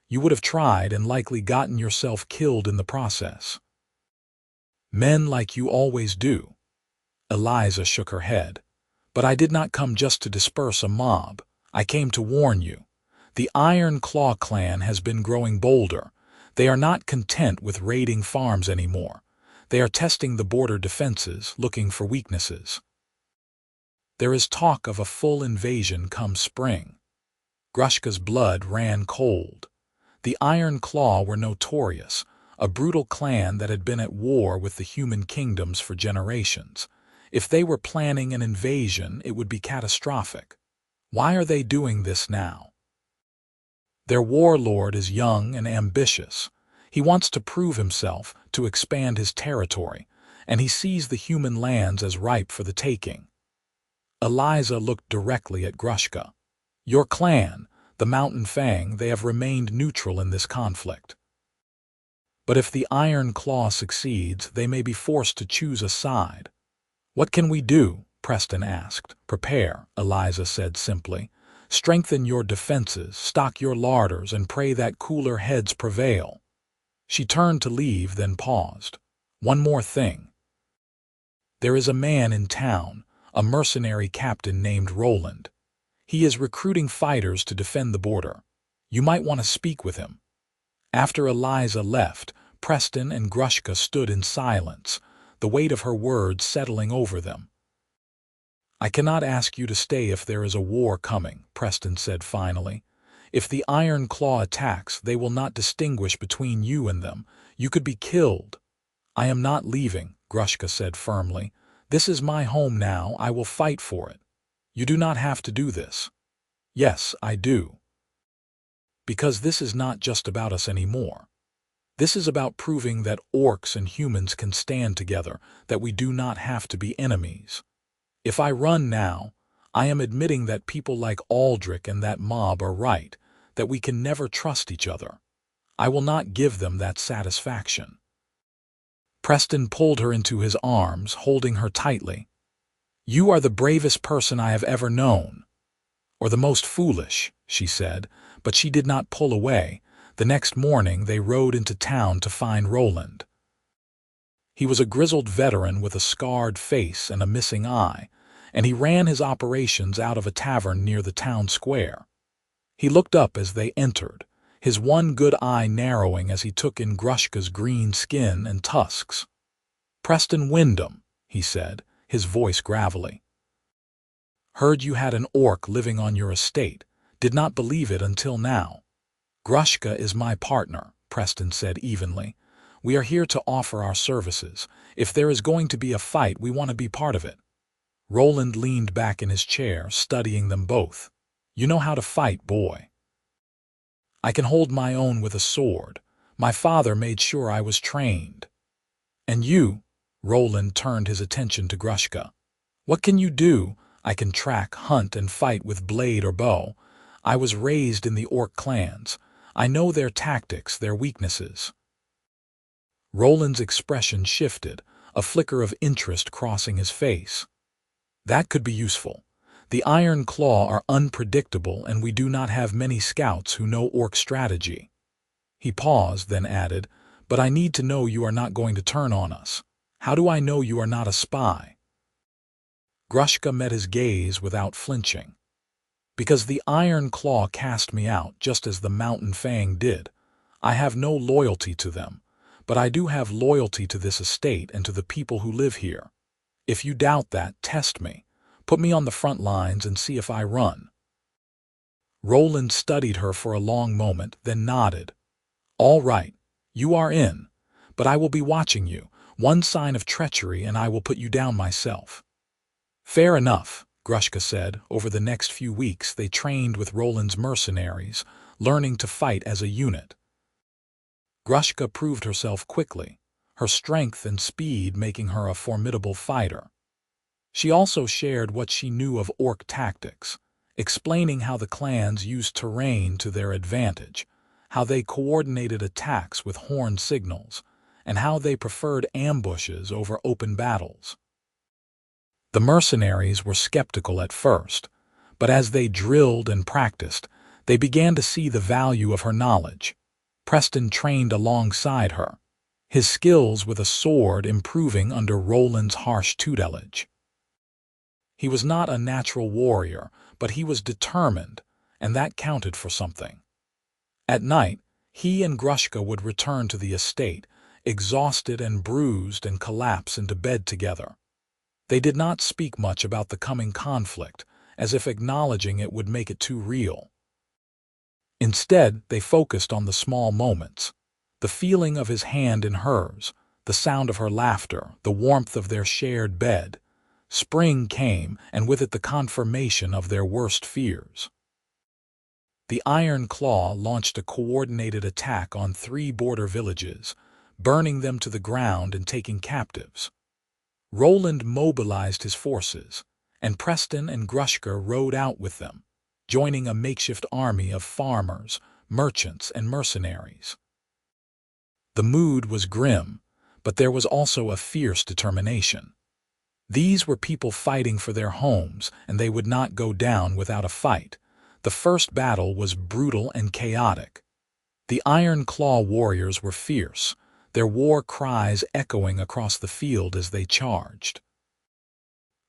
You would have tried and likely gotten yourself killed in the process." "Men like you always do." Eliza shook her head. "But I did not come just to disperse a mob. I came to warn you. The Iron Claw clan has been growing bolder. They are not content with raiding farms anymore. They are testing the border defenses, looking for weaknesses. There is talk of a full invasion come spring." Grushka's blood ran cold. The Iron Claw were notorious, a brutal clan that had been at war with the human kingdoms for generations. If they were planning an invasion, it would be catastrophic. Why are they doing this now? Their warlord is young and ambitious. He wants to prove himself, to expand his territory, and he sees the human lands as ripe for the taking. Eliza looked directly at Grushka. "Your clan, the Mountain Fang, they have remained neutral in this conflict. But if the Iron Claw succeeds, they may be forced to choose a side." "What can we do?" Preston asked. "Prepare," Eliza said simply. "Strengthen your defenses, stock your larders, and pray that cooler heads prevail." She turned to leave, then paused. "One more thing. There is a man in town, a mercenary captain named Roland. He is recruiting fighters to defend the border. You might want to speak with him." After Eliza left, Preston and Grushka stood in silence, the weight of her words settling over them. "I cannot ask you to stay if there is a war coming," Preston said finally. "If the Iron Claw attacks, they will not distinguish between you and them. You could be killed." "I am not leaving," Grushka said firmly. "This is my home now. I will fight for it. You do not have to do this." "Yes, I do. Because this is not just about us anymore. This is about proving that orcs and humans can stand together, that we do not have to be enemies. If I run now, I am admitting that people like Aldrich and that mob are right, that we can never trust each other. I will not give them that satisfaction." Preston pulled her into his arms, holding her tightly. "You are the bravest person I have ever known." "Or the most foolish," she said, but she did not pull away. The next morning they rode into town to find Roland. He was a grizzled veteran with a scarred face and a missing eye, and he ran his operations out of a tavern near the town square. He looked up as they entered, his one good eye narrowing as he took in Grushka's green skin and tusks. "Preston Wyndom," he said, his voice gravelly. "Heard you had an orc living on your estate. Did not believe it until now." "Grushka is my partner," Preston said evenly. "We are here to offer our services. If there is going to be a fight, we want to be part of it." Roland leaned back in his chair, studying them both. "You know how to fight, boy." "I can hold my own with a sword. My father made sure I was trained." "And you?" Roland turned his attention to Grushka. "What can you do?" "I can track, hunt, and fight with blade or bow. I was raised in the orc clans. I know their tactics, their weaknesses." Roland's expression shifted, a flicker of interest crossing his face. "That could be useful. The Iron Claw are unpredictable, and we do not have many scouts who know orc strategy." He paused, then added, "But I need to know you are not going to turn on us. How do I know you are not a spy?" Grushka met his gaze without flinching. "Because the Iron Claw cast me out just as the Mountain Fang did. I have no loyalty to them, but I do have loyalty to this estate and to the people who live here. If you doubt that, test me. Put me on the front lines and see if I run." Roland studied her for a long moment, then nodded. "All right, you are in, but I will be watching you. One sign of treachery and I will put you down myself." "Fair enough," Grushka said. Over the next few weeks they trained with Roland's mercenaries, learning to fight as a unit. Grushka proved herself quickly, her strength and speed making her a formidable fighter. She also shared what she knew of orc tactics, explaining how the clans used terrain to their advantage, how they coordinated attacks with horn signals, and how they preferred ambushes over open battles. The mercenaries were skeptical at first, but as they drilled and practiced, they began to see the value of her knowledge. Preston trained alongside her, his skills with a sword improving under Roland's harsh tutelage. He was not a natural warrior, but he was determined, and that counted for something. At night, he and Grushka would return to the estate, exhausted and bruised, and collapse into bed together. They did not speak much about the coming conflict, as if acknowledging it would make it too real. Instead, they focused on the small moments, the feeling of his hand in hers, the sound of her laughter, the warmth of their shared bed. Spring came, and with it the confirmation of their worst fears. The Iron Claw launched a coordinated attack on 3 border villages, burning them to the ground and taking captives. Roland mobilized his forces, and Preston and Grushka rode out with them, joining a makeshift army of farmers, merchants, and mercenaries. The mood was grim, but there was also a fierce determination. These were people fighting for their homes, and they would not go down without a fight. The first battle was brutal and chaotic. The Iron Claw warriors were fierce, their war cries echoing across the field as they charged.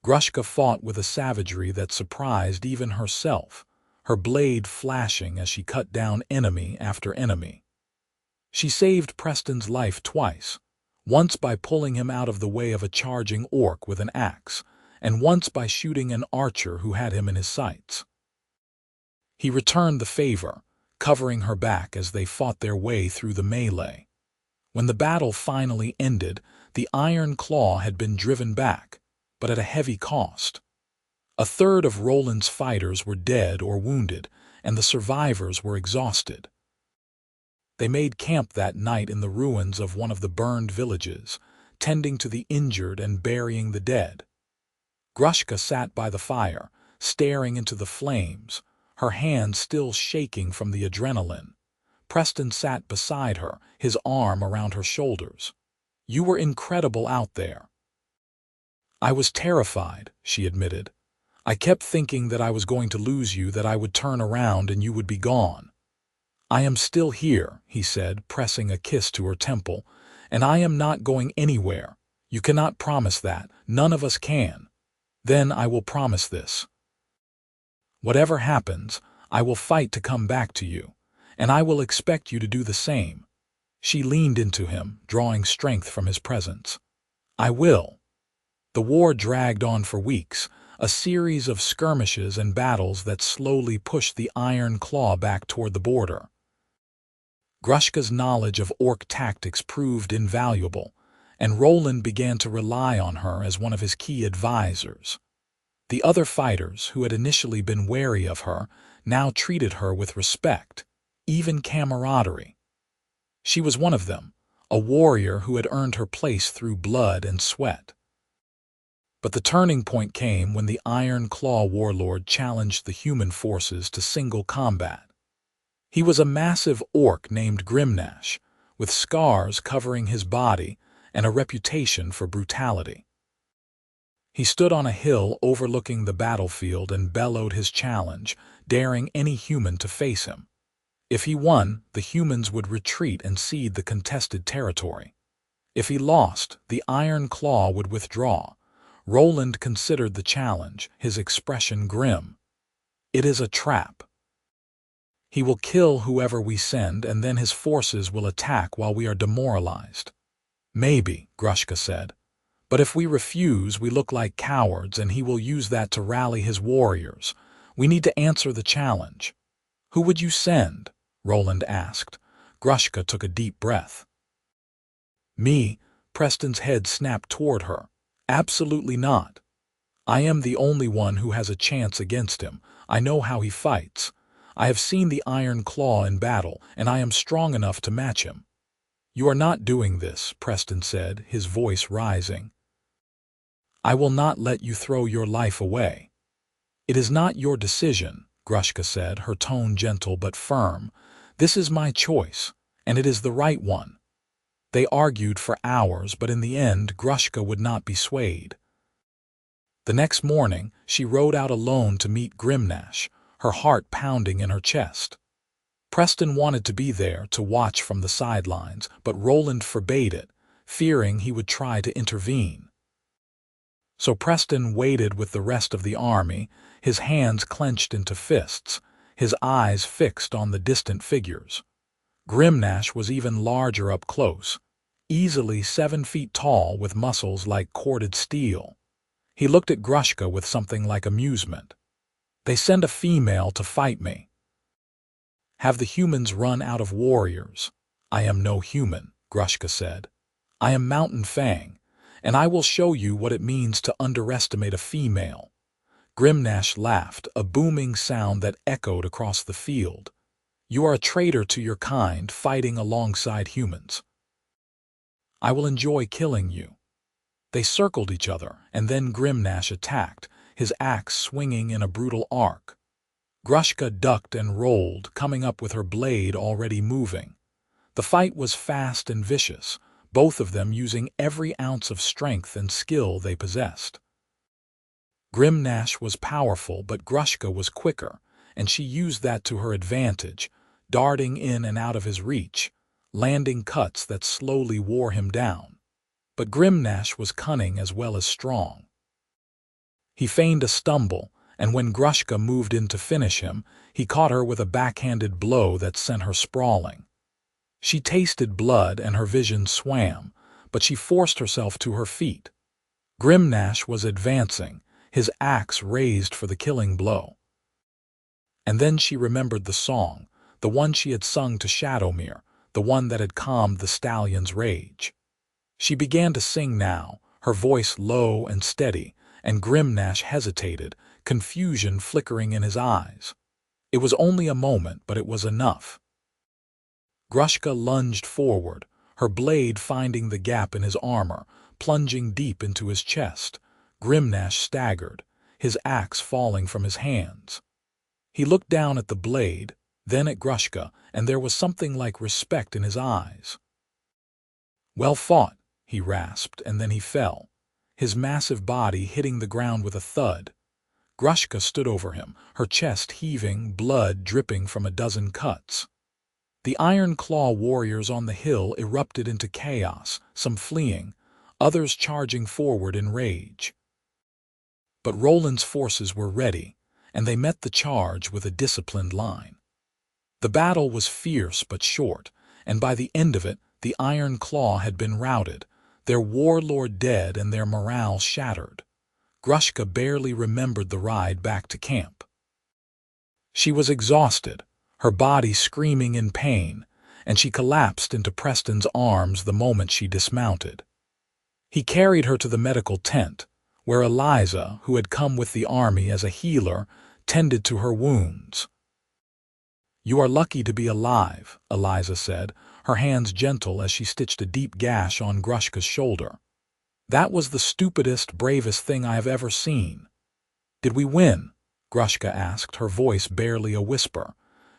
Grushka fought with a savagery that surprised even herself, her blade flashing as she cut down enemy after enemy. She saved Preston's life twice, once by pulling him out of the way of a charging orc with an axe, and once by shooting an archer who had him in his sights. He returned the favor, covering her back as they fought their way through the melee. When the battle finally ended, the Iron Claw had been driven back, but at a heavy cost. A third of Roland's fighters were dead or wounded, and the survivors were exhausted. They made camp that night in the ruins of one of the burned villages, tending to the injured and burying the dead. Grushka sat by the fire, staring into the flames, her hands still shaking from the adrenaline. Preston sat beside her, his arm around her shoulders. "You were incredible out there." "I was terrified," she admitted. "I kept thinking that I was going to lose you, that I would turn around and you would be gone." "I am still here," he said, pressing a kiss to her temple, "and I am not going anywhere. You cannot promise that. None of us can. Then I will promise this. Whatever happens, I will fight to come back to you, and I will expect you to do the same." She leaned into him, drawing strength from his presence. "I will." The war dragged on for weeks, a series of skirmishes and battles that slowly pushed the Iron Claw back toward the border. Grushka's knowledge of orc tactics proved invaluable, and Roland began to rely on her as one of his key advisors. The other fighters, who had initially been wary of her, now treated her with respect, even camaraderie. She was one of them, a warrior who had earned her place through blood and sweat. But the turning point came when the Iron Claw warlord challenged the human forces to single combat. He was a massive orc named Grimnash, with scars covering his body and a reputation for brutality. He stood on a hill overlooking the battlefield and bellowed his challenge, daring any human to face him. If he won, the humans would retreat and cede the contested territory. If he lost, the Iron Claw would withdraw. Roland considered the challenge, his expression grim. It is a trap. He will kill whoever we send, and then his forces will attack while we are demoralized. Maybe, Grushka said. But if we refuse, we look like cowards, and he will use that to rally his warriors. We need to answer the challenge. Who would you send? Roland asked. Grushka took a deep breath. Me, Preston's head snapped toward her. Absolutely not. I am the only one who has a chance against him. I know how he fights. I have seen the Iron Claw in battle, and I am strong enough to match him. You are not doing this, Preston said, his voice rising. I will not let you throw your life away. It is not your decision, Grushka said, her tone gentle but firm. This is my choice, and it is the right one. They argued for hours, but in the end, Grushka would not be swayed. The next morning, she rode out alone to meet Grimnash, her heart pounding in her chest. Preston wanted to be there to watch from the sidelines, but Roland forbade it, fearing he would try to intervene. So Preston waited with the rest of the army, his hands clenched into fists, his eyes fixed on the distant figures. Grimnash was even larger up close, easily 7 feet tall with muscles like corded steel. He looked at Grushka with something like amusement. They send a female to fight me. Have the humans run out of warriors? I am no human, Grushka said. I am Mountain Fang, and I will show you what it means to underestimate a female. Grimnash laughed, a booming sound that echoed across the field. You are a traitor to your kind, fighting alongside humans. I will enjoy killing you. They circled each other, and then Grimnash attacked, his axe swinging in a brutal arc. Grushka ducked and rolled, coming up with her blade already moving. The fight was fast and vicious, both of them using every ounce of strength and skill they possessed. Grimnash was powerful, but Grushka was quicker, and she used that to her advantage, darting in and out of his reach, landing cuts that slowly wore him down. But Grimnash was cunning as well as strong. He feigned a stumble, and when Grushka moved in to finish him, he caught her with a backhanded blow that sent her sprawling. She tasted blood and her vision swam, but she forced herself to her feet. Grimnash was advancing, his axe raised for the killing blow. And then she remembered the song, the one she had sung to Shadowmere, the one that had calmed the Stallion's rage. She began to sing now, her voice low and steady, and Grimnash hesitated, confusion flickering in his eyes. It was only a moment, but it was enough. Grushka lunged forward, her blade finding the gap in his armor, plunging deep into his chest. Grimnash staggered, his axe falling from his hands. He looked down at the blade, then at Grushka, and there was something like respect in his eyes. Well fought, he rasped, and then he fell, his massive body hitting the ground with a thud. Grushka stood over him, her chest heaving, blood dripping from a dozen cuts. The Iron Claw warriors on the hill erupted into chaos, some fleeing, others charging forward in rage. But Roland's forces were ready, and they met the charge with a disciplined line. The battle was fierce but short, and by the end of it, the Iron Claw had been routed, their warlord dead and their morale shattered. Grushka barely remembered the ride back to camp. She was exhausted, her body screaming in pain, and she collapsed into Preston's arms the moment she dismounted. He carried her to the medical tent, where Eliza, who had come with the army as a healer, tended to her wounds. "You are lucky to be alive," Eliza said, her hands gentle as she stitched a deep gash on Grushka's shoulder. "That was the stupidest, bravest thing I have ever seen." "Did we win?" Grushka asked, her voice barely a whisper.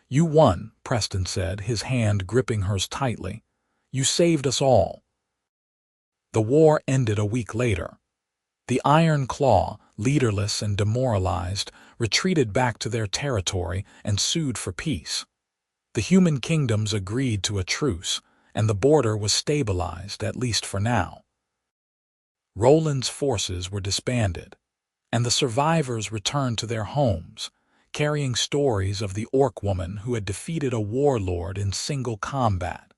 "You won," Preston said, his hand gripping hers tightly. "You saved us all." The war ended a week later. The Iron Claw, leaderless and demoralized, retreated back to their territory and sued for peace. The human kingdoms agreed to a truce, and the border was stabilized, at least for now. Roland's forces were disbanded, and the survivors returned to their homes, carrying stories of the orc woman who had defeated a warlord in single combat.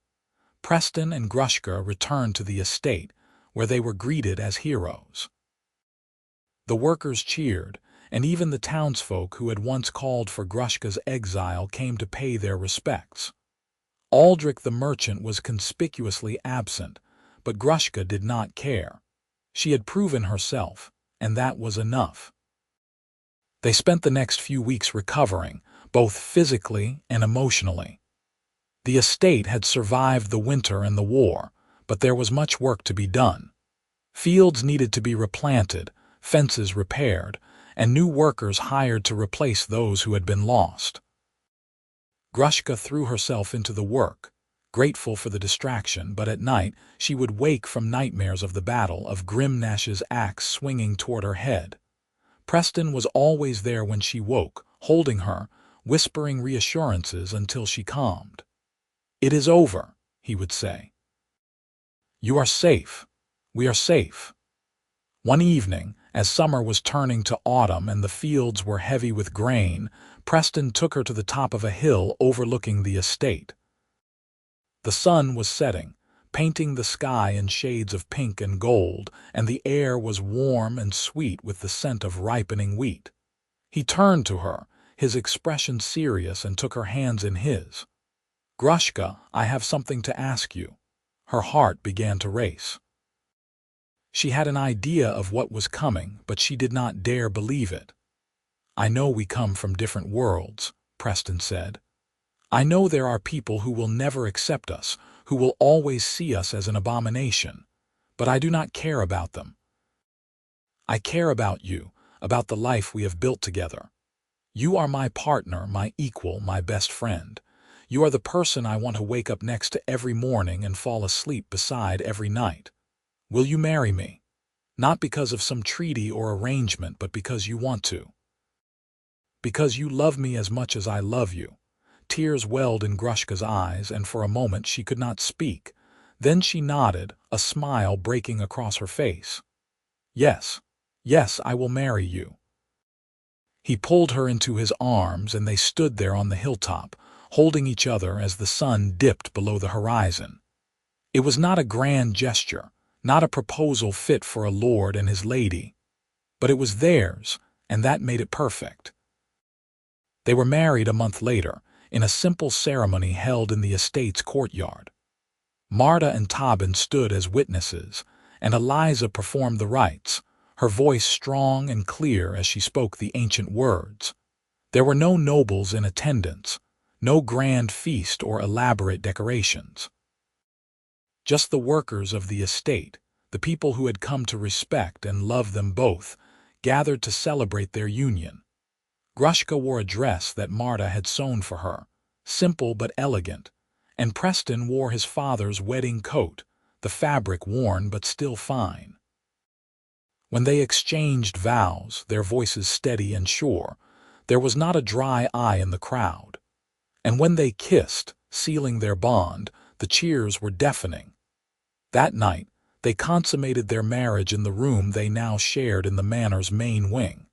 Preston and Grushka returned to the estate, where they were greeted as heroes. The workers cheered, and even the townsfolk who had once called for Grushka's exile came to pay their respects. Aldrich the merchant was conspicuously absent, but Grushka did not care. She had proven herself, and that was enough. They spent the next few weeks recovering, both physically and emotionally. The estate had survived the winter and the war, but there was much work to be done. Fields needed to be replanted, fences repaired, and new workers hired to replace those who had been lost. Grushka threw herself into the work, grateful for the distraction, but at night she would wake from nightmares of the battle, of Grimnash's axe swinging toward her head. Preston was always there when she woke, holding her, whispering reassurances until she calmed. "It is over," he would say. "You are safe. We are safe." One evening, as summer was turning to autumn and the fields were heavy with grain, Preston took her to the top of a hill overlooking the estate. The sun was setting, painting the sky in shades of pink and gold, and the air was warm and sweet with the scent of ripening wheat. He turned to her, his expression serious, and took her hands in his. "Grushka, I have something to ask you." Her heart began to race. She had an idea of what was coming, but she did not dare believe it. "I know we come from different worlds," Preston said. "I know there are people who will never accept us, who will always see us as an abomination, but I do not care about them. I care about you, about the life we have built together. You are my partner, my equal, my best friend. You are the person I want to wake up next to every morning and fall asleep beside every night. Will you marry me? Not because of some treaty or arrangement, but because you want to. Because you love me as much as I love you." Tears welled in Grushka's eyes, and for a moment she could not speak. Then she nodded, a smile breaking across her face. "Yes, yes, I will marry you." He pulled her into his arms, and they stood there on the hilltop, holding each other as the sun dipped below the horizon. It was not a grand gesture, not a proposal fit for a lord and his lady, but it was theirs, and that made it perfect. They were married a month later, in a simple ceremony held in the estate's courtyard. Marta and Tamed stood as witnesses, and Eliza performed the rites, her voice strong and clear as she spoke the ancient words. There were no nobles in attendance, no grand feast or elaborate decorations. Just the workers of the estate, the people who had come to respect and love them both, gathered to celebrate their union. Grushka wore a dress that Marta had sewn for her, simple but elegant, and Preston wore his father's wedding coat, the fabric worn but still fine. When they exchanged vows, their voices steady and sure, there was not a dry eye in the crowd. And when they kissed, sealing their bond, the cheers were deafening. That night, they consummated their marriage in the room they now shared in the manor's main wing.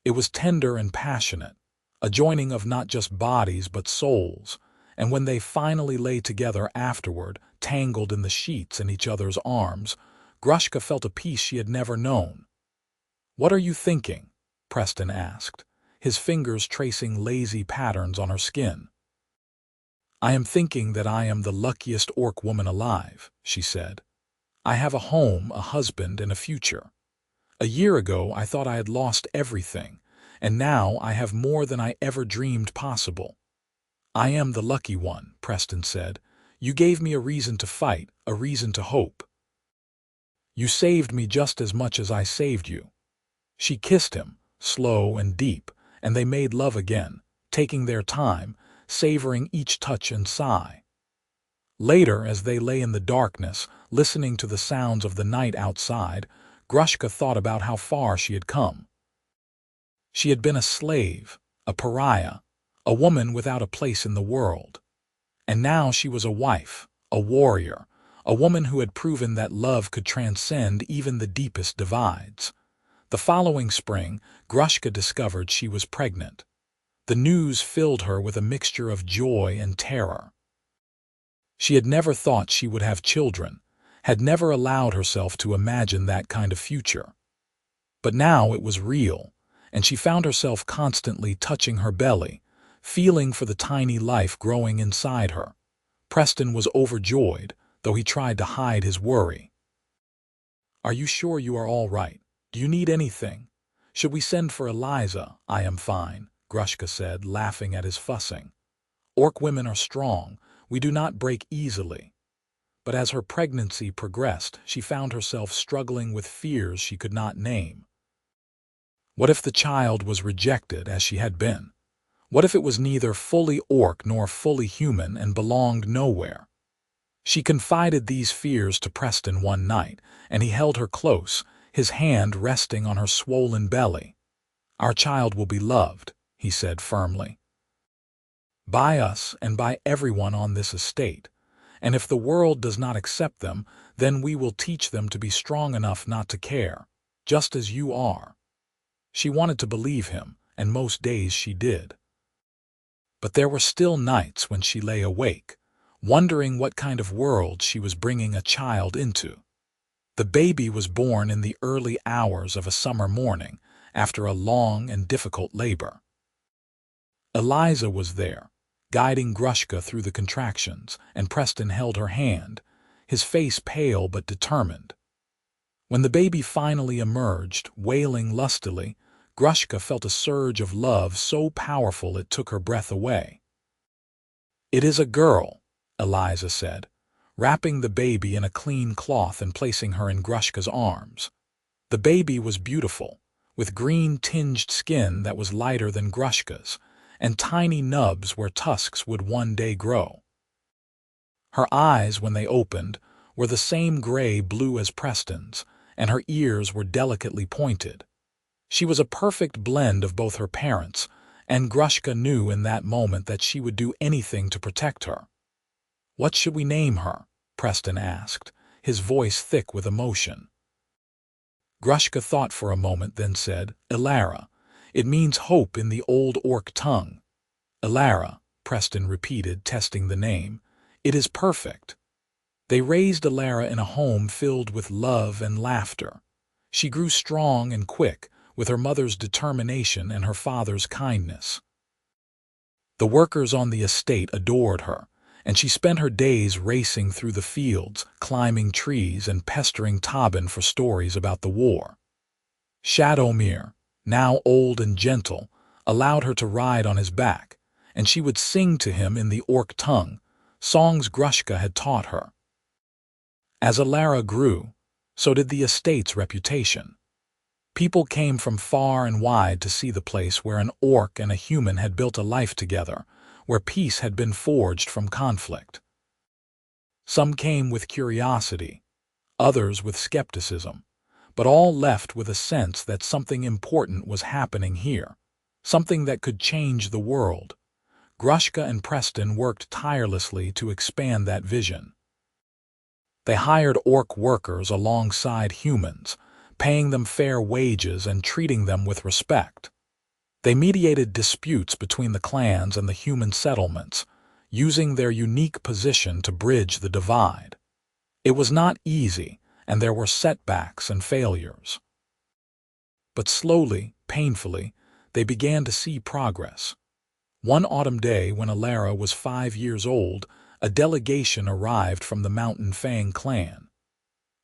It was tender and passionate, a joining of not just bodies but souls, and when they finally lay together afterward, tangled in the sheets in each other's arms, Grushka felt a peace she had never known. "What are you thinking?" Preston asked, his fingers tracing lazy patterns on her skin. "I am thinking that I am the luckiest orc woman alive," she said. "I have a home, a husband, and a future. A year ago I thought I had lost everything, and now I have more than I ever dreamed possible." "I am the lucky one," Preston said. "You gave me a reason to fight, a reason to hope. You saved me just as much as I saved you." She kissed him, slow and deep, and they made love again, taking their time, savoring each touch and sigh. Later, as they lay in the darkness, listening to the sounds of the night outside, Grushka thought about how far she had come. She had been a slave, a pariah, a woman without a place in the world. And now she was a wife, a warrior, a woman who had proven that love could transcend even the deepest divides. The following spring, Grushka discovered she was pregnant. The news filled her with a mixture of joy and terror. She had never thought she would have children, had never allowed herself to imagine that kind of future. But now it was real, and she found herself constantly touching her belly, feeling for the tiny life growing inside her. Preston was overjoyed, though he tried to hide his worry. "Are you sure you are all right? Do you need anything? Should we send for Eliza?" "I am fine," Grushka said, laughing at his fussing. "Orc women are strong. We do not break easily." But as her pregnancy progressed, she found herself struggling with fears she could not name. What if the child was rejected as she had been? What if it was neither fully orc nor fully human and belonged nowhere? She confided these fears to Preston one night, and he held her close, his hand resting on her swollen belly. "Our child will be loved," he said firmly. "By us and by everyone on this estate. And if the world does not accept them, then we will teach them to be strong enough not to care, just as you are." She wanted to believe him, and most days she did. But there were still nights when she lay awake, wondering what kind of world she was bringing a child into. The baby was born in the early hours of a summer morning, after a long and difficult labor. Eliza was there, guiding Grushka through the contractions, and Preston held her hand, his face pale but determined. When the baby finally emerged, wailing lustily, Grushka felt a surge of love so powerful it took her breath away. "It is a girl," Eliza said, wrapping the baby in a clean cloth and placing her in Grushka's arms. The baby was beautiful, with green-tinged skin that was lighter than Grushka's, and tiny nubs where tusks would one day grow. Her eyes, when they opened, were the same gray-blue as Preston's, and her ears were delicately pointed. She was a perfect blend of both her parents, and Grushka knew in that moment that she would do anything to protect her. "What should we name her?" Preston asked, his voice thick with emotion. Grushka thought for a moment, then said, "Elara. It means hope in the old orc tongue." "Elara," Preston repeated, testing the name. "It is perfect." They raised Elara in a home filled with love and laughter. She grew strong and quick, with her mother's determination and her father's kindness. The workers on the estate adored her, and she spent her days racing through the fields, climbing trees, and pestering Tamed for stories about the war. Shadowmere, now old and gentle, allowed her to ride on his back, and she would sing to him in the orc tongue, songs Grushka had taught her. As Elara grew, so did the estate's reputation. People came from far and wide to see the place where an orc and a human had built a life together, where peace had been forged from conflict. Some came with curiosity, others with skepticism, but all left with a sense that something important was happening here, something that could change the world. Grushka and Preston worked tirelessly to expand that vision. They hired orc workers alongside humans, paying them fair wages and treating them with respect. They mediated disputes between the clans and the human settlements, using their unique position to bridge the divide. It was not easy, and there were setbacks and failures. But slowly, painfully, they began to see progress. One autumn day, when Elara was 5 years old, a delegation arrived from the Mountain Fang clan.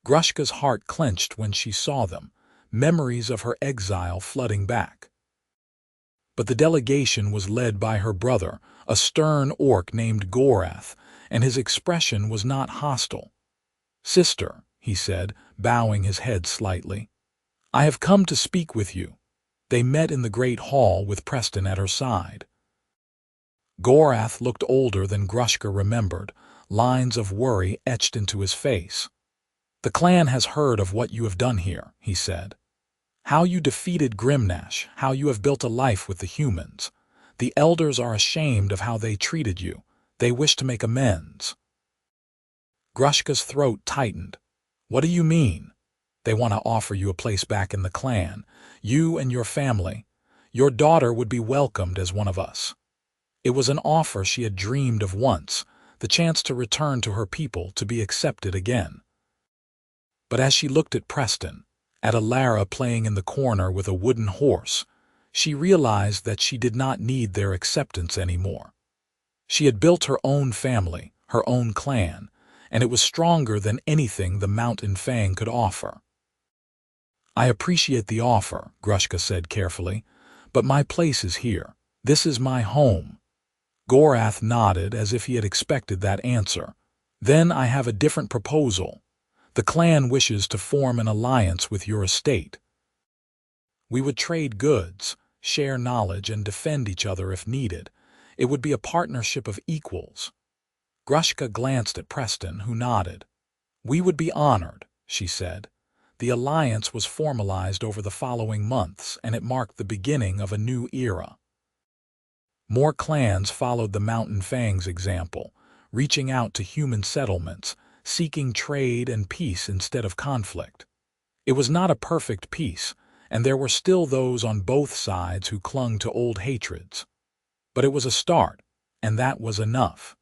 Grushka's heart clenched when she saw them, memories of her exile flooding back. But the delegation was led by her brother, a stern orc named Gorath, and his expression was not hostile. "Sister," he said, bowing his head slightly, "I have come to speak with you." They met in the great hall with Preston at her side. Gorath looked older than Grushka remembered, lines of worry etched into his face. "The clan has heard of what you have done here," he said. "How you defeated Grimnash, how you have built a life with the humans. The elders are ashamed of how they treated you. They wish to make amends." Grushka's throat tightened. "What do you mean?" "They want to offer you a place back in the clan. You and your family. Your daughter would be welcomed as one of us." It was an offer she had dreamed of once, the chance to return to her people, to be accepted again. But as she looked at Preston, at Alara playing in the corner with a wooden horse, she realized that she did not need their acceptance anymore. She had built her own family, her own clan, and it was stronger than anything the Mountain Fang could offer. "I appreciate the offer," Grushka said carefully, "but my place is here. This is my home." Gorath nodded as if he had expected that answer. "Then I have a different proposal. The clan wishes to form an alliance with your estate. We would trade goods, share knowledge, and defend each other if needed. It would be a partnership of equals." Grushka glanced at Preston, who nodded. "We would be honored," she said. The alliance was formalized over the following months, and it marked the beginning of a new era. More clans followed the Mountain Fang's example, reaching out to human settlements, seeking trade and peace instead of conflict. It was not a perfect peace, and there were still those on both sides who clung to old hatreds. But it was a start, and that was enough.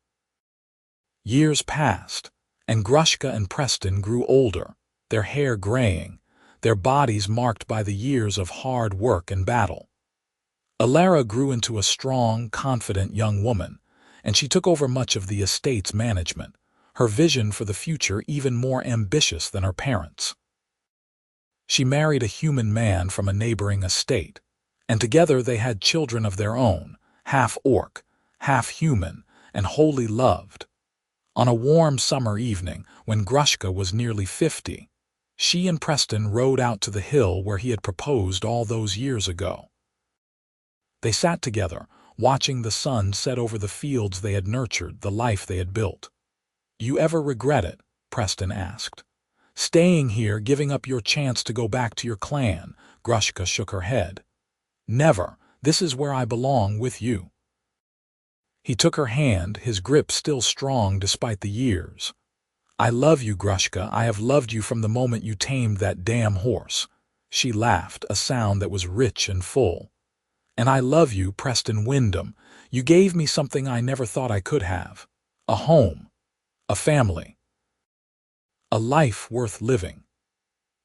Years passed, and Grushka and Preston grew older, their hair graying, their bodies marked by the years of hard work and battle. Alara grew into a strong, confident young woman, and she took over much of the estate's management, her vision for the future even more ambitious than her parents'. She married a human man from a neighboring estate, and together they had children of their own, half orc, half human, and wholly loved. On a warm summer evening, when Grushka was nearly 50, she and Preston rode out to the hill where he had proposed all those years ago. They sat together, watching the sun set over the fields they had nurtured, the life they had built. "You ever regret it?" Preston asked. "Staying here, giving up your chance to go back to your clan?" Grushka shook her head. "Never. This is where I belong, with you." He took her hand, his grip still strong despite the years. "I love you, Grushka. I have loved you from the moment you tamed that damn horse." She laughed, a sound that was rich and full. "And I love you, Preston Wyndom. You gave me something I never thought I could have. A home. A family. A life worth living."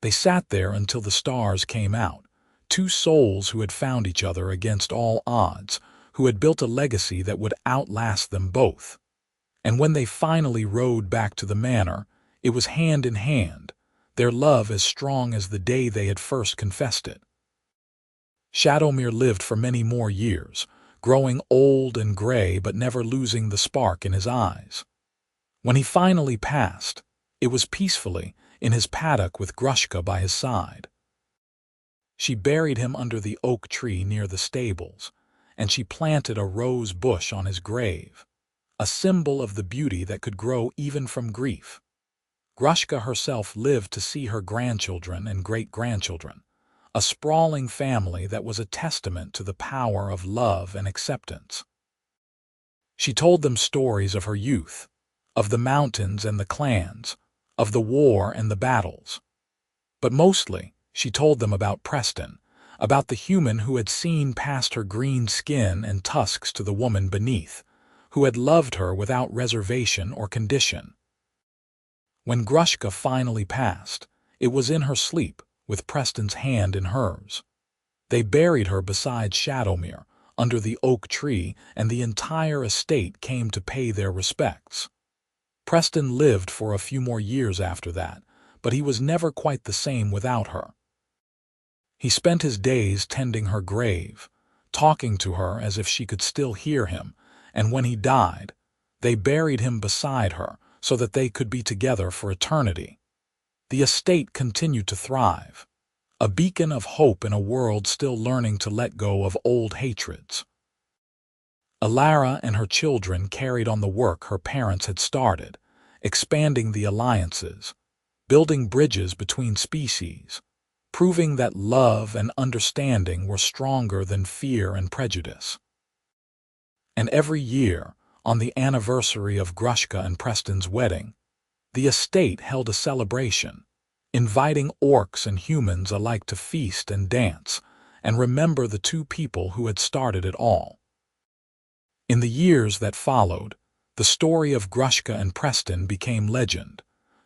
They sat there until the stars came out, two souls who had found each other against all odds, who had built a legacy that would outlast them both. And when they finally rode back to the manor, it was hand in hand, their love as strong as the day they had first confessed it. Shadowmere lived for many more years, growing old and gray but never losing the spark in his eyes. When he finally passed, it was peacefully, in his paddock with Grushka by his side. She buried him under the oak tree near the stables, and she planted a rose bush on his grave, a symbol of the beauty that could grow even from grief. Grushka herself lived to see her grandchildren and great-grandchildren, a sprawling family that was a testament to the power of love and acceptance. She told them stories of her youth, of the mountains and the clans, of the war and the battles. But mostly, she told them about Preston, about the human who had seen past her green skin and tusks to the woman beneath, who had loved her without reservation or condition. When Grushka finally passed, it was in her sleep, with Preston's hand in hers. They buried her beside Shadowmere, under the oak tree, and the entire estate came to pay their respects. Preston lived for a few more years after that, but he was never quite the same without her. He spent his days tending her grave, talking to her as if she could still hear him, and when he died, they buried him beside her so that they could be together for eternity. The estate continued to thrive, a beacon of hope in a world still learning to let go of old hatreds. Alara and her children carried on the work her parents had started, expanding the alliances, building bridges between species, proving that love and understanding were stronger than fear and prejudice. And every year, on the anniversary of Grushka and Preston's wedding, the estate held a celebration, inviting orcs and humans alike to feast and dance, and remember the two people who had started it all. In the years that followed, the story of Grushka and Preston became legend,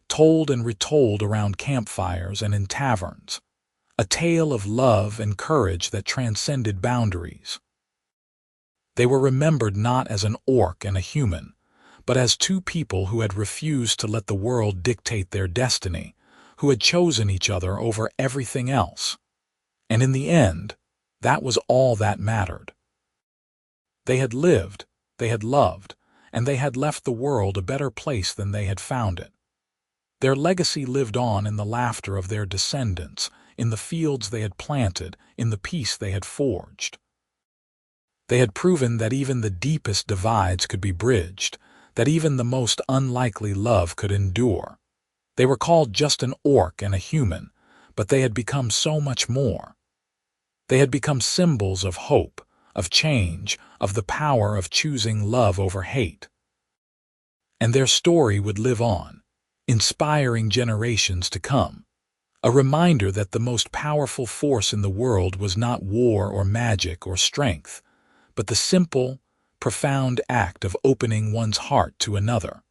told and retold around campfires and in taverns, a tale of love and courage that transcended boundaries. They were remembered not as an orc and a human, but as two people who had refused to let the world dictate their destiny, who had chosen each other over everything else. And in the end, that was all that mattered. They had lived, they had loved, and they had left the world a better place than they had found it. Their legacy lived on in the laughter of their descendants, in the fields they had planted, in the peace they had forged. They had proven that even the deepest divides could be bridged, that even the most unlikely love could endure. They were called just an orc and a human, but they had become so much more. They had become symbols of hope, of change, of the power of choosing love over hate. And their story would live on, inspiring generations to come, a reminder that the most powerful force in the world was not war or magic or strength, but the simple, profound act of opening one's heart to another.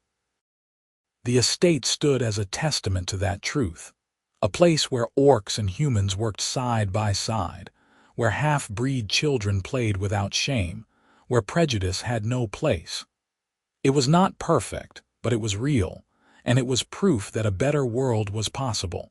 The estate stood as a testament to that truth, a place where orcs and humans worked side by side, where half-breed children played without shame, where prejudice had no place. It was not perfect, but it was real, and it was proof that a better world was possible.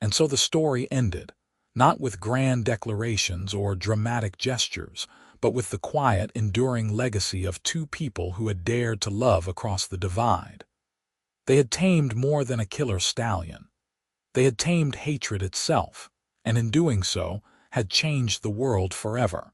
And so the story ended, not with grand declarations or dramatic gestures, but with the quiet, enduring legacy of two people who had dared to love across the divide. They had tamed more than a killer stallion. They had tamed hatred itself, and in doing so, had changed the world forever.